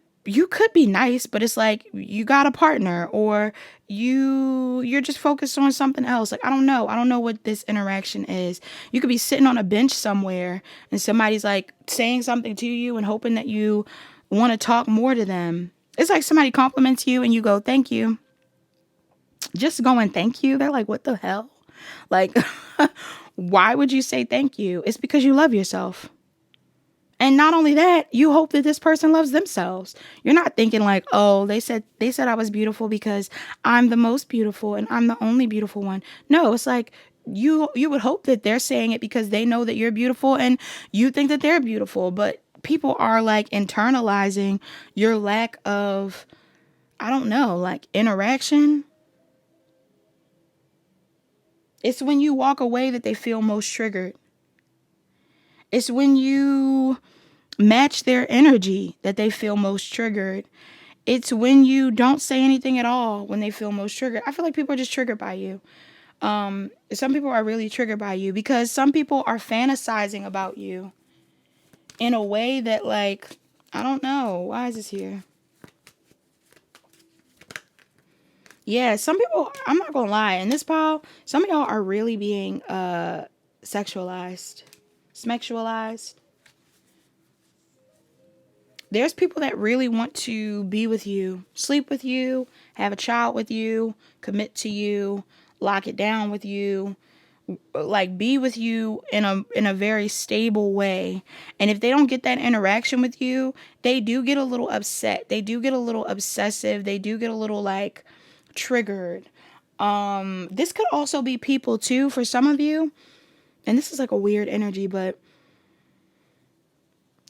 be nice, but it's like you got a partner, or you're just focused on something else. Like, I don't know what this interaction is. You could be sitting on a bench somewhere and somebody's like saying something to you and hoping that you want to talk more to them. It's like somebody compliments you and you go, thank you. Just going, thank you. They're like, what the hell? Like, why would you say thank you? It's because you love yourself. And not only that, you hope that this person loves themselves. You're not thinking like, oh, they said I was beautiful because I'm the most beautiful and I'm the only beautiful one. No, it's like you would hope that they're saying it because they know that you're beautiful and you think that they're beautiful. But people are like internalizing your lack of, I don't know, like interaction. It's when you walk away that they feel most triggered. It's when you match their energy that they feel most triggered. It's when you don't say anything at all when they feel most triggered. I feel like people are just triggered by you. Some people are really triggered by you because some people are fantasizing about you in a way that, like, I don't know. Why is this here? Yeah, some people, I'm not gonna lie, in this pile, some of y'all are really being sexualized. Smexualized. There's people that really want to be with you, sleep with you, have a child with you, commit to you, lock it down with you, like be with you in a very stable way. And if they don't get that interaction with you, they do get a little upset. They do get a little obsessive. They do get a little like triggered. This could also be people too for some of you. And this is like a weird energy, but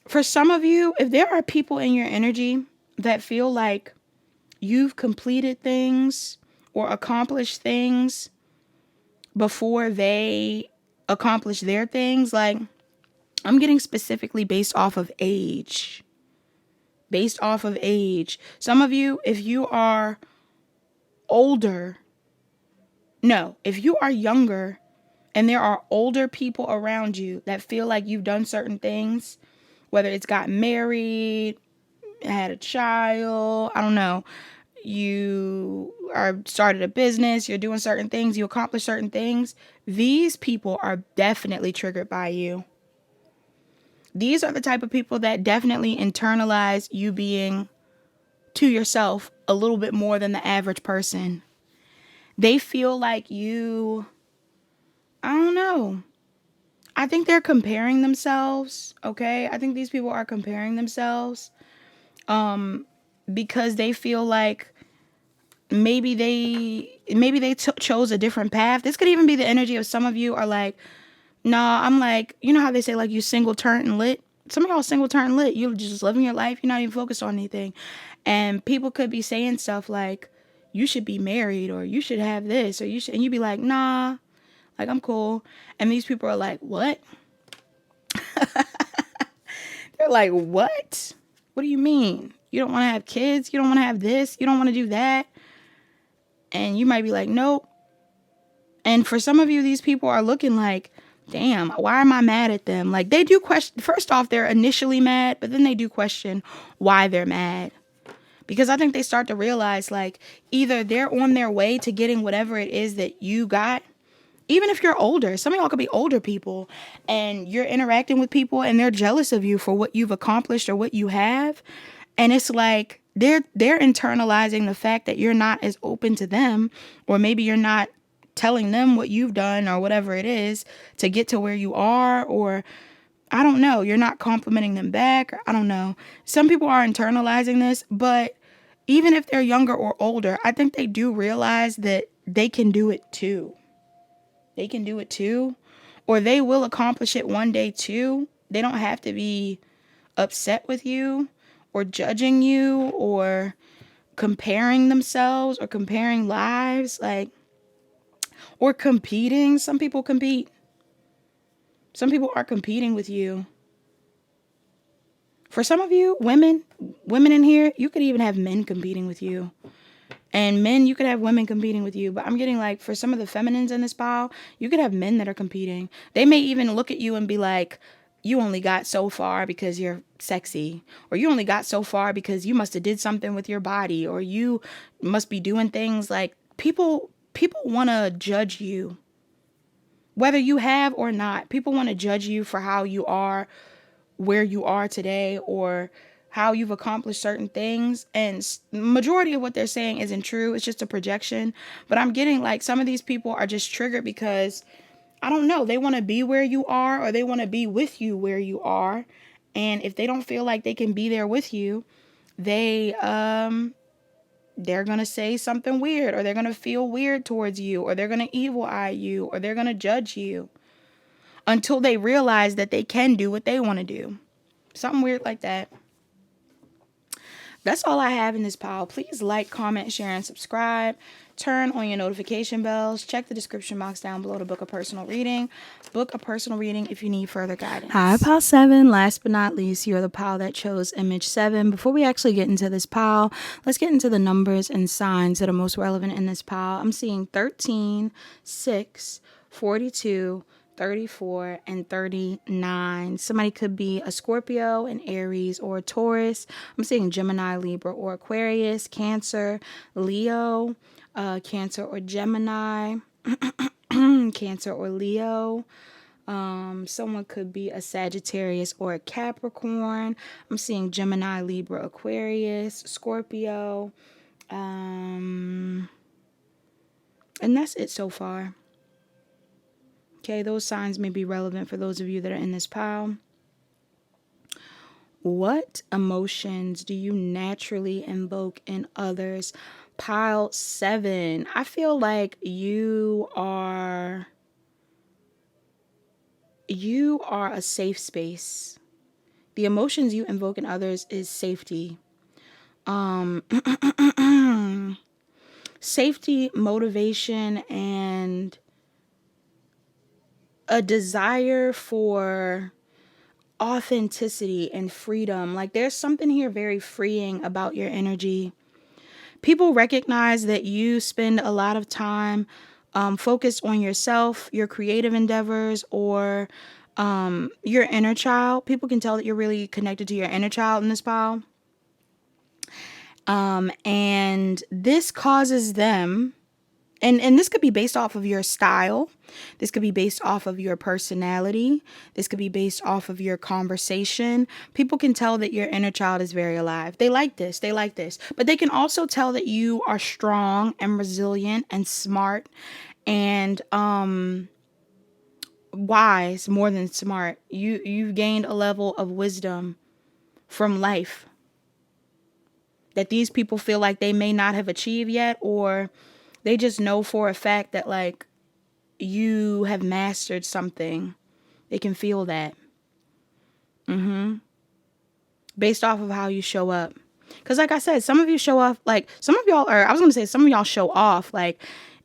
for some of you, if there are people in your energy that feel like you've completed things or accomplished things before they accomplish their things, like, I'm getting specifically based off of age. Based off of age. Some of you, if you are older, no, if you are younger and there are older people around you that feel like you've done certain things, whether it's got married, had a child, I don't know, you are started a business, you're doing certain things, you accomplish certain things, these people are definitely triggered by you. These are the type of people that definitely internalize you being to yourself a little bit more than the average person. They feel like you, I don't know. I think they're comparing themselves, okay? I think these people are comparing themselves because they feel like maybe they chose a different path. This could even be the energy of some of you are like, nah, I'm like, you know how they say like you single turn and lit? Some of y'all single turn lit. You're just living your life. You're not even focused on anything. And people could be saying stuff like, you should be married or you should have this or you should, and you'd be like, nah, like I'm cool. And these people are like, what? They're like, what? What do you mean? You don't want to have kids? You don't want to have this? You don't want to do that? And you might be like, nope. And for some of you, these people are looking like, damn, why am I mad at them? Like they do question, first off, they're initially mad, but then they do question why they're mad. Because I think they start to realize like either they're on their way to getting whatever it is that you got. Even if you're older, some of y'all could be older people and you're interacting with people and they're jealous of you for what you've accomplished or what you have. And it's like they're internalizing the fact that you're not as open to them, or maybe you're not telling them what you've done or whatever it is to get to where you are, or I don't know, you're not complimenting them back, or I don't know. Some people are internalizing this, but even if they're younger or older, I think they do realize that they can do it too. They can do it too, or they will accomplish it one day too. They don't have to be upset with you or judging you or comparing themselves or comparing lives, like, or competing. Some people compete. Some people are competing with you. For some of you, women in here, you could even have men competing with you. And men, you could have women competing with you. But I'm getting like, for some of the feminines in this pile, you could have men that are competing. They may even look at you and be like, you only got so far because you're sexy. Or you only got so far because you must have did something with your body. Or you must be doing things like, people want to judge you. Whether you have or not, people want to judge you for how you are, where you are today, or how you've accomplished certain things. And majority of what they're saying isn't true. It's just a projection. But I'm getting like some of these people are just triggered because, I don't know, they want to be where you are, or they want to be with you where you are. And if they don't feel like they can be there with you, they're going to say something weird, or they're going to feel weird towards you, or they're going to evil eye you, or they're going to judge you until they realize that they can do what they want to do. Something weird like that. That's all I have in this pile. Please like, comment, share, and subscribe. Turn on your notification bells. Check the description box down below to book a personal reading. Book a personal reading if you need further guidance. Hi, pile 7. Last but not least, you're the pile that chose image 7. Before we actually get into this pile, let's get into the numbers and signs that are most relevant in this pile. I'm seeing 13, 6, 42, 34, and 39. Somebody could be a Scorpio, an Aries, or a Taurus. I'm seeing Gemini, Libra, or Aquarius, Cancer, Leo, Cancer or Gemini, Cancer or Leo. Someone could be a Sagittarius or a Capricorn. I'm seeing Gemini, Libra, Aquarius, Scorpio. And that's it so far. Okay, those signs may be relevant for those of you that are in this pile. What emotions do you naturally invoke in others? Pile 7. I feel like you are a safe space. The emotions you invoke in others is safety. Safety, motivation, and a desire for authenticity and freedom. Like there's something here very freeing about your energy. People recognize that you spend a lot of time focused on yourself, your creative endeavors, or Your inner child. People can tell that you're really connected to your inner child in this pile. And this causes them, and this could be based off of your style. This could be based off of your personality. This could be based off of your conversation. People can tell that your inner child is very alive. They like this. They like this. But they can also tell that you are strong and resilient and smart and wise more than smart. You've gained a level of wisdom from life that these people feel like they may not have achieved yet, or they just know for a fact that like you have mastered something. They can feel that. Based off of how you show up. Because like I said, some of you show off, like some of y'all are, I was going to say some of y'all show off like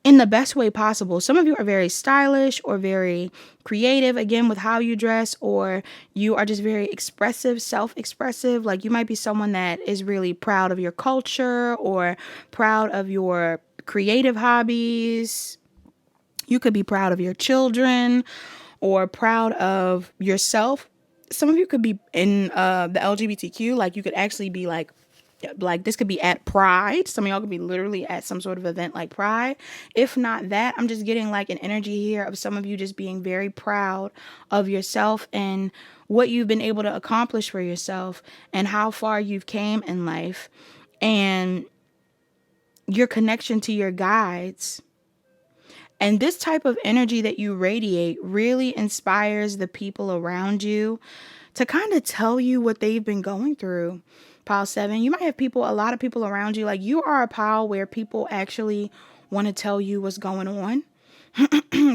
in the best way possible. Some of you are very stylish or very creative, again, with how you dress, or you are just very expressive, self-expressive. Like you might be someone that is really proud of your culture or proud of your creative hobbies. You could be proud of your children or proud of yourself. Some of you could be in the LGBTQ, like you could actually be like this could be at Pride. Some of y'all could be literally at some sort of event like Pride. If not that, I'm just getting like an energy here of some of you just being very proud of yourself and what you've been able to accomplish for yourself and how far you've came in life and your connection to your guides. And this type of energy that you radiate really inspires the people around you to kind of tell you what they've been going through. Pile 7, you might have a lot of people around you. Like you are a pile where people actually want to tell you what's going on.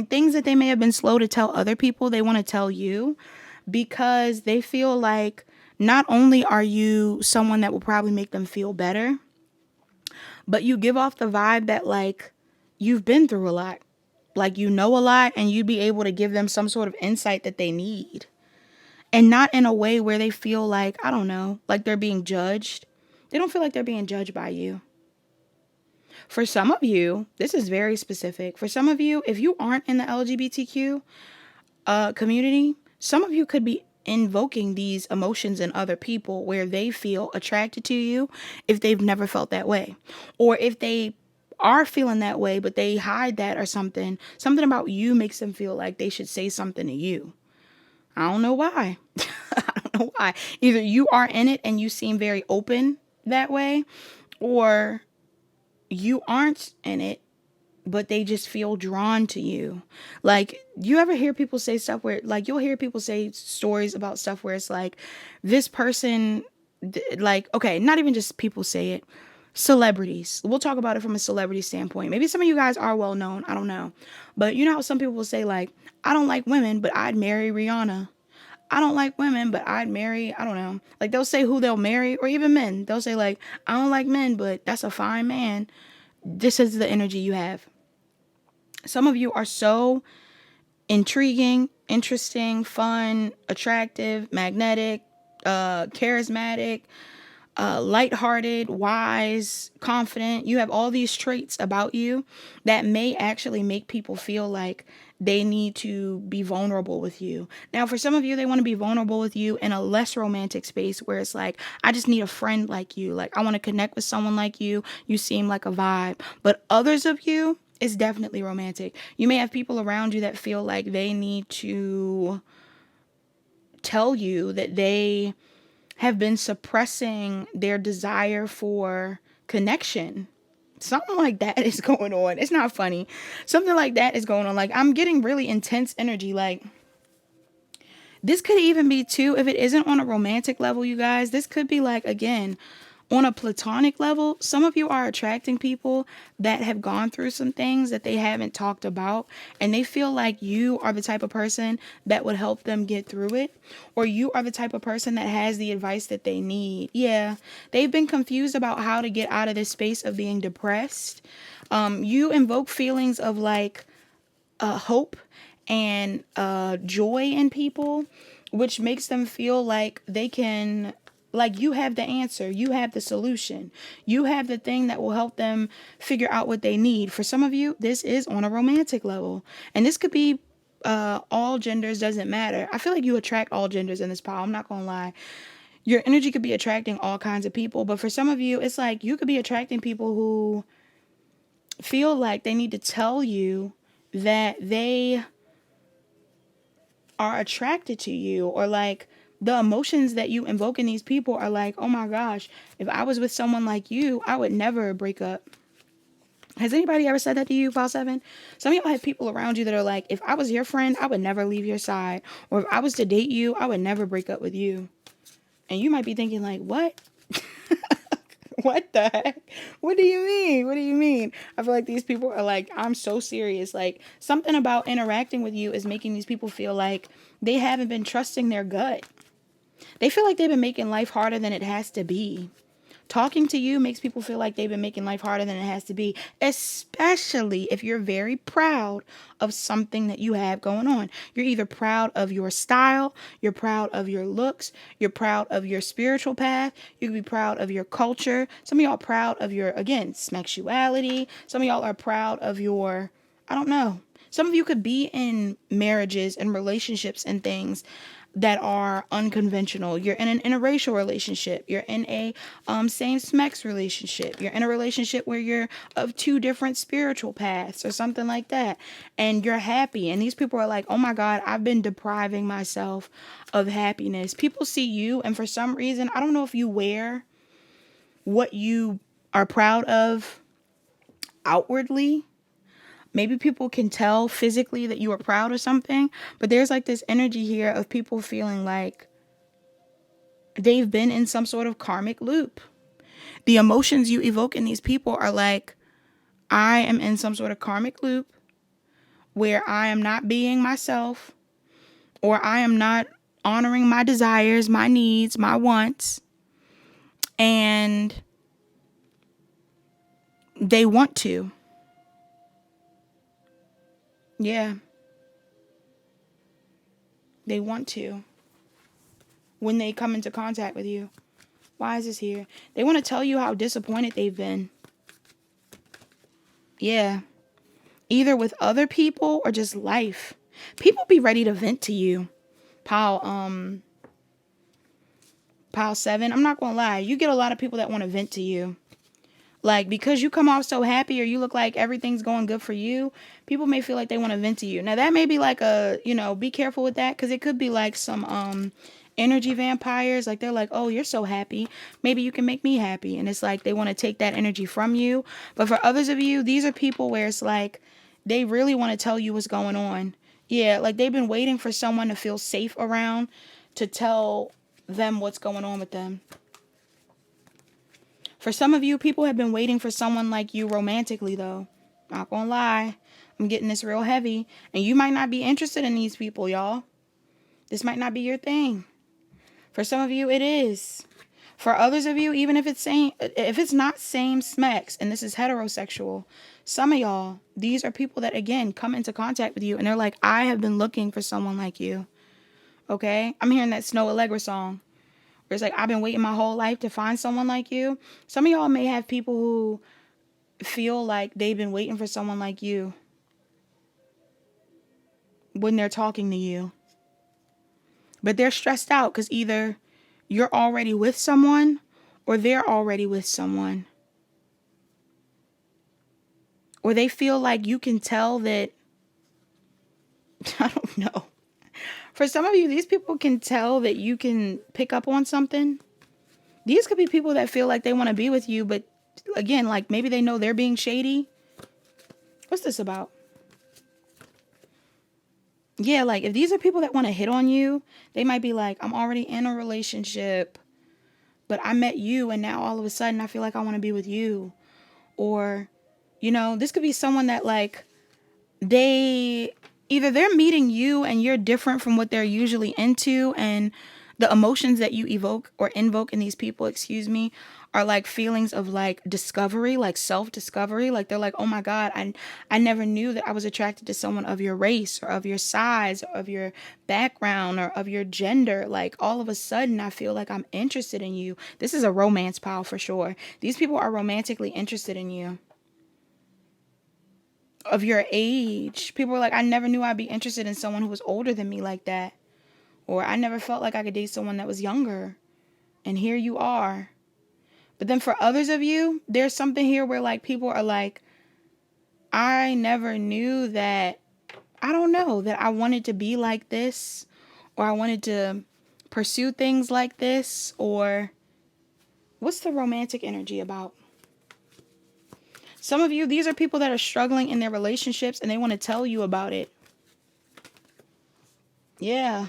Things that they may have been slow to tell other people, they want to tell you because they feel like not only are you someone that will probably make them feel better, but you give off the vibe that like you've been through a lot. Like you know a lot and you'd be able to give them some sort of insight that they need. And not in a way where they feel like, I don't know, like they're being judged. They don't feel like they're being judged by you. For some of you, this is very specific. For some of you, if you aren't in the LGBTQ community, some of you could be invoking these emotions in other people where they feel attracted to you if they've never felt that way. Or if they are feeling that way, but they hide that or something about you makes them feel like they should say something to you. I don't know why. I don't know why. Either you are in it and you seem very open that way, or you aren't in it, but they just feel drawn to you. Like, you ever hear people say stuff where, like, you'll hear people say stories about stuff where it's like, this person, like, okay, not even just people say it. Celebrities. We'll talk about it from a celebrity standpoint. Maybe some of you guys are well known. I don't know. But you know how some people will say, like, I don't like women, but I'd marry Rihanna. I don't like women, but I'd marry, I don't know. Like they'll say who they'll marry, or even men. They'll say like, I don't like men, but that's a fine man. This is the energy you have. Some of you are so intriguing, interesting, fun, attractive, magnetic, charismatic, lighthearted, wise, confident. You have all these traits about you that may actually make people feel like they need to be vulnerable with you. Now, for some of you, they want to be vulnerable with you in a less romantic space where it's like, I just need a friend like you. Like, I want to connect with someone like you. You seem like a vibe. But others of you, it's definitely romantic. You may have people around you that feel like they need to tell you that they have been suppressing their desire for connection. Something like that is going on. It's not funny. Something like that is going on. Like, I'm getting really intense energy. Like, this could even be too, if it isn't on a romantic level, you guys, this could be like, again, on a platonic level. Some of you are attracting people that have gone through some things that they haven't talked about, and they feel like you are the type of person that would help them get through it, or you are the type of person that has the advice that they need. Yeah, they've been confused about how to get out of this space of being depressed. You invoke feelings of like hope and joy in people, which makes them feel like they can, like, you have the answer, you have the solution, you have the thing that will help them figure out what they need. For some of you, this is on a romantic level, and this could be all genders doesn't matter. I feel like you attract all genders in this pile. I'm not gonna lie. Your energy could be attracting all kinds of people, but for some of you, it's like you could be attracting people who feel like they need to tell you that they are attracted to you, or like the emotions that you invoke in these people are like, oh my gosh, if I was with someone like you, I would never break up. Has anybody ever said that to you, File 7? Some of y'all have people around you that are like, if I was your friend, I would never leave your side. Or if I was to date you, I would never break up with you. And you might be thinking like, what? What the heck? What do you mean? What do you mean? I feel like these people are like, I'm so serious. Like, something about interacting with you is making these people feel like they haven't been trusting their gut. They feel like they've been making life harder than it has to be. Talking to you makes people feel like they've been making life harder than it has to be, especially if you're very proud of something that you have going on. You're either proud of your style, you're proud of your looks, you're proud of your spiritual path, you can be proud of your culture. Some of y'all are proud of your, again, sexuality. Some of y'all are proud of your, I don't know. Some of you could be in marriages and relationships and things that are unconventional. You're in an interracial relationship. You're in a same-sex relationship. You're in a relationship where you're of two different spiritual paths or something like that. And you're happy. And these people are like, oh my God, I've been depriving myself of happiness. People see you, and for some reason, I don't know if you wear what you are proud of outwardly. Maybe people can tell physically that you are proud of something, but there's like this energy here of people feeling like they've been in some sort of karmic loop. The emotions you evoke in these people are like, I am in some sort of karmic loop where I am not being myself, or I am not honoring my desires, my needs, my wants, and they want to. Yeah. They want to. When they come into contact with you. Why is this here? They want to tell you how disappointed they've been. Yeah. Either with other people or just life. People be ready to vent to you. Pile 7. I'm not gonna lie. You get a lot of people that want to vent to you. Like, because you come off so happy, or you look like everything's going good for you, people may feel like they want to vent to you. Now, that may be like a, be careful with that, because it could be like some energy vampires. Like, they're like, oh, you're so happy. Maybe you can make me happy. And it's like they want to take that energy from you. But for others of you, these are people where it's like they really want to tell you what's going on. Yeah, like they've been waiting for someone to feel safe around to tell them what's going on with them. For some of you, people have been waiting for someone like you romantically, though. Not gonna lie. I'm getting this real heavy. And you might not be interested in these people, y'all. This might not be your thing. For some of you, it is. For others of you, even if it's not same sex, and this is heterosexual, some of y'all, these are people that, again, come into contact with you, and they're like, I have been looking for someone like you. Okay? I'm hearing that Snow Allegra song. It's like, I've been waiting my whole life to find someone like you. Some of y'all may have people who feel like they've been waiting for someone like you when they're talking to you. But they're stressed out because either you're already with someone or they're already with someone. Or they feel like you can tell that, I don't know. For some of you, these people can tell that you can pick up on something. These could be people that feel like they want to be with you, but again, like maybe they know they're being shady. What's this about? Yeah, like if these are people that want to hit on you, they might be like, I'm already in a relationship, but I met you and now all of a sudden I feel like I want to be with you. Or, this could be someone that like either they're meeting you and you're different from what they're usually into, and the emotions that you evoke or invoke in these people, are like feelings of like discovery, like self-discovery. Like they're like, oh my God, I never knew that I was attracted to someone of your race or of your size or of your background or of your gender. Like all of a sudden I feel like I'm interested in you. This is a romance pile for sure. These people are romantically interested in you. of your age. People are like, I never knew I'd be interested in someone who was older than me like that. Or I never felt like I could date someone that was younger. And here you are. But then for others of you, there's something here where like people are like, I never knew that, I don't know, that I wanted to be like this, or I wanted to pursue things like this, or what's the romantic energy about? Some of you, these are people that are struggling in their relationships and they want to tell you about it. Yeah.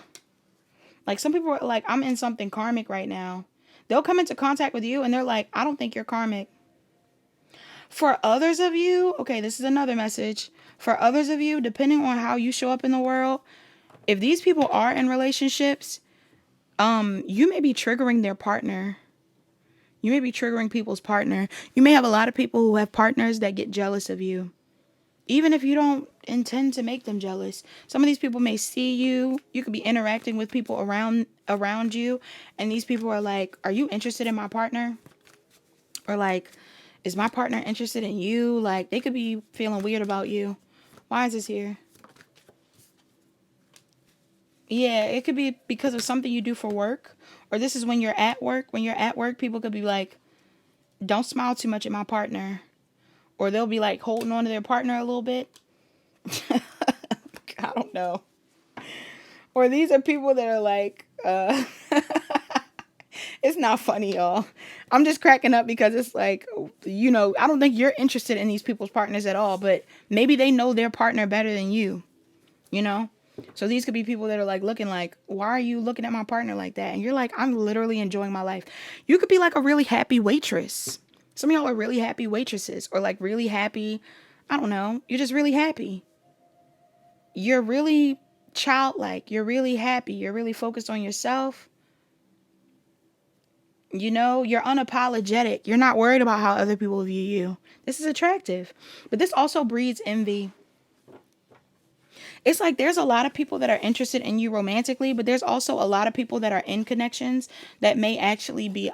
Like some people are like, I'm in something karmic right now. They'll come into contact with you and they're like, I don't think you're karmic. For others of you, okay, this is another message. For others of you, depending on how you show up in the world, if these people are in relationships, you may be triggering their partner. You may be triggering people's partner. You may have a lot of people who have partners that get jealous of you, even if you don't intend to make them jealous. Some of these people may see you. You could be interacting with people around you, and these people are like, are you interested in my partner? Or like, is my partner interested in you? Like, they could be feeling weird about you. Why is this here? Yeah, it could be because of something you do for work. Or this is when you're at work. When you're at work, people could be like, don't smile too much at my partner. Or they'll be like holding on to their partner a little bit. I don't know. Or these are people that are like, it's not funny, y'all. I'm just cracking up because it's like, you know, I don't think you're interested in these people's partners at all, but maybe they know their partner better than you, you know? So these could be people that are like looking like, why are you looking at my partner like that? And you're like, I'm literally enjoying my life. You could be like a really happy waitress. Some of y'all are really happy waitresses, or like really happy, I don't know, you're just really happy. You're really childlike. You're really happy. You're really focused on yourself. You know, you're unapologetic. You're not worried about how other people view you. This is attractive. But this also breeds envy. It's like there's a lot of people that are interested in you romantically, but there's also a lot of people that are in connections that may actually be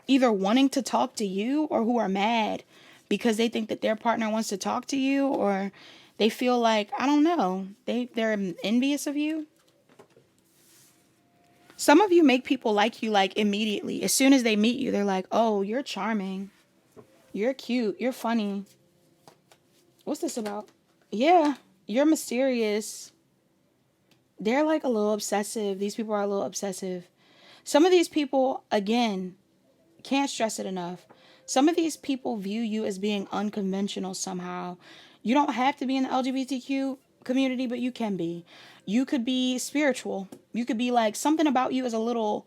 either wanting to talk to you, or who are mad because they think that their partner wants to talk to you, or they feel like, I don't know, they're envious of you. Some of you make people like you like immediately. As soon as they meet you, they're like, oh, you're charming. You're cute. You're funny. What's this about? Yeah, you're mysterious. They're like a little obsessive. These people are a little obsessive. Some of these people, again, can't stress it enough. Some of these people view you as being unconventional somehow. You don't have to be in the LGBTQ community, but you can be. You could be spiritual. You could be like, something about you is a little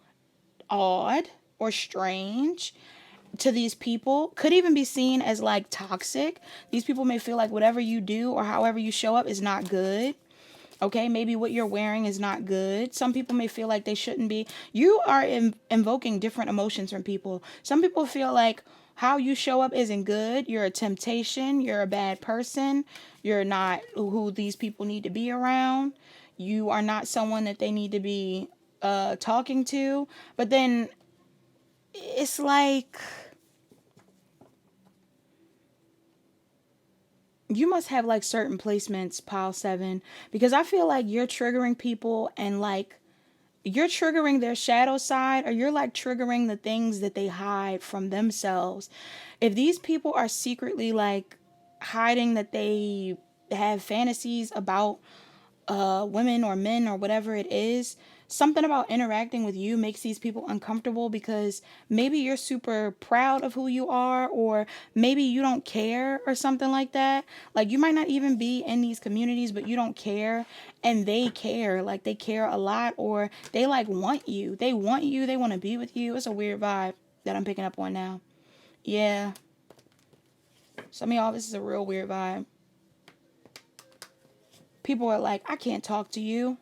odd or strange to these people. Could even be seen as like toxic. These people may feel like whatever you do or however you show up is not good. Okay, maybe what you're wearing is not good. Some people may feel like they shouldn't be. You are invoking different emotions from people. Some people feel like how you show up isn't good. You're a temptation. You're a bad person. You're not who these people need to be around. You are not someone that they need to be talking to. But then it's like, you must have like certain placements, pile 7, because I feel like you're triggering people, and like you're triggering their shadow side, or you're like triggering the things that they hide from themselves. If these people are secretly like hiding that they have fantasies about women or men or whatever it is, something about interacting with you makes these people uncomfortable, because maybe you're super proud of who you are, or maybe you don't care or something like that. Like you might not even be in these communities, but you don't care, and they care. Like they care a lot, or they like want you. They want you. They want to be with you. It's a weird vibe that I'm picking up on now. Yeah. Some of y'all, this is a real weird vibe. People are like, I can't talk to you.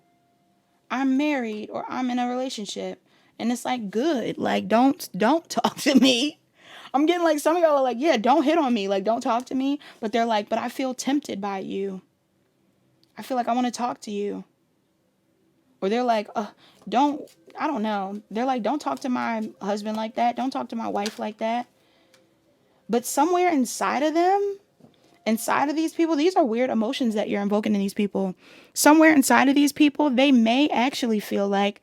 I'm married, or I'm in a relationship. And it's like, good. Like, don't talk to me. I'm getting like, some of y'all are like, yeah, don't hit on me. Like, don't talk to me. But they're like, but I feel tempted by you. I feel like I want to talk to you. Or they're like, I don't know. They're like, don't talk to my husband like that. Don't talk to my wife like that. But somewhere inside of them, inside of these people, these are weird emotions that you're invoking in these people. Somewhere inside of these people, they may actually feel like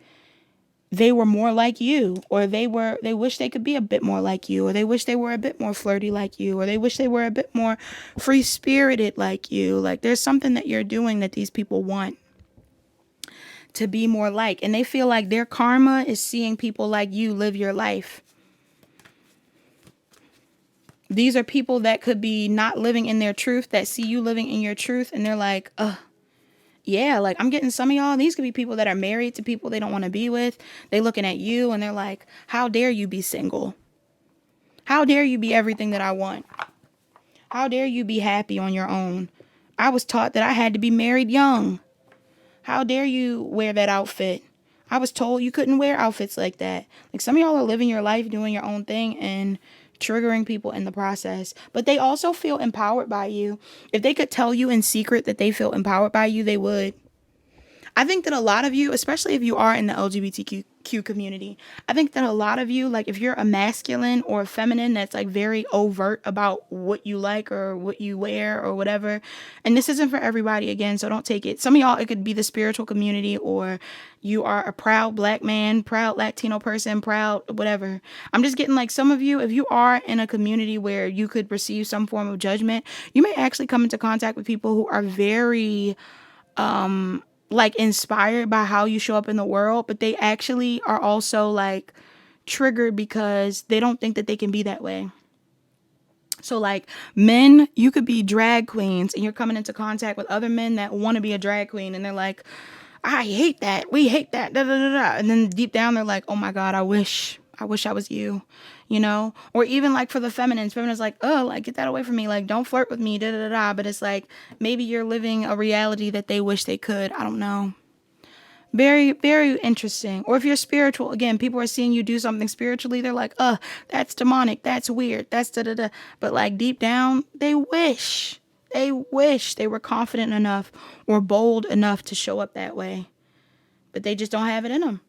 they were more like you, or they wish they could be a bit more like you, or they wish they were a bit more flirty like you, or they wish they were a bit more free spirited like you. Like there's something that you're doing that these people want to be more like, and they feel like their karma is seeing people like you live your life. These are people that could be not living in their truth, that see you living in your truth, and they're like, yeah, like I'm getting some of y'all. These could be people that are married to people they don't want to be with. They looking at you and they're like, how dare you be single? How dare you be everything that I want? How dare you be happy on your own? I was taught that I had to be married young. How dare you wear that outfit? I was told you couldn't wear outfits like that. Like some of y'all are living your life, doing your own thing, and triggering people in the process. But they also feel empowered by you. If they could tell you in secret that they feel empowered by you, they would. I think that a lot of you, especially if you are in the LGBTQ community, I think that a lot of you, like if you're a masculine or a feminine that's like very overt about what you like or what you wear or whatever, and this isn't for everybody again, so don't take it. Some of y'all, it could be the spiritual community, or you are a proud black man, proud Latino person, proud whatever. I'm just getting like some of you, if you are in a community where you could receive some form of judgment, you may actually come into contact with people who are very like inspired by how you show up in the world, but they actually are also like triggered because they don't think that they can be that way. So like men, you could be drag queens and you're coming into contact with other men that want to be a drag queen, and they're like, I hate that. We hate that. Da, da, da, da. And then deep down they're like, oh my God, I wish I was you, you know? Or even like for the feminines like, oh, like get that away from me. Like don't flirt with me, da da da da. But it's like maybe you're living a reality that they wish they could. I don't know. Very, very interesting. Or if you're spiritual, again, people are seeing you do something spiritually. They're like, that's demonic. That's weird. That's da da da. But like deep down, they wish they were confident enough or bold enough to show up that way. But they just don't have it in them.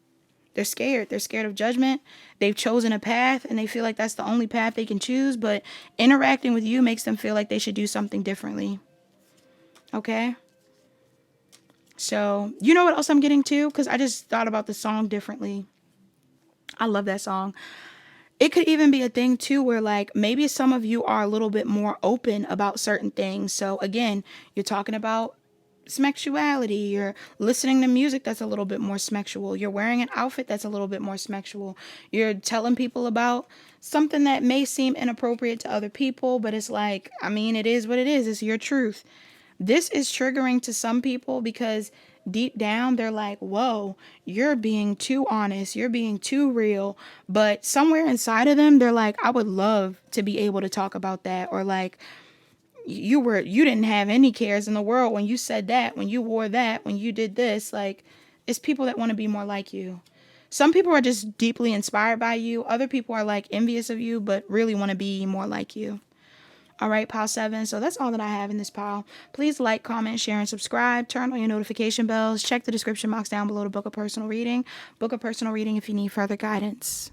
They're scared. They're scared of judgment. They've chosen a path and they feel like that's the only path they can choose. But interacting with you makes them feel like they should do something differently. Okay? So, you know what else I'm getting to? Because I just thought about the song differently. I love that song. It could even be a thing too where like maybe some of you are a little bit more open about certain things. So again, you're talking about sexuality, you're listening to music that's a little bit more sexual, you're wearing an outfit that's a little bit more sexual, you're telling people about something that may seem inappropriate to other people, but it's like, I mean, it is what it is. It's your truth. This is triggering to some people because deep down they're like, whoa, you're being too honest, you're being too real. But somewhere inside of them, they're like, I would love to be able to talk about that. Or like, you didn't have any cares in the world when you said that, when you wore that, when you did this. Like, it's people that want to be more like you. Some people are just deeply inspired by you. Other people are like envious of you, but really want to be more like you. All right, pile 7. So that's all that I have in this pile. Please like, comment, share, and subscribe. Turn on your notification bells. Check the description box down below to book a personal reading. Book a personal reading if you need further guidance.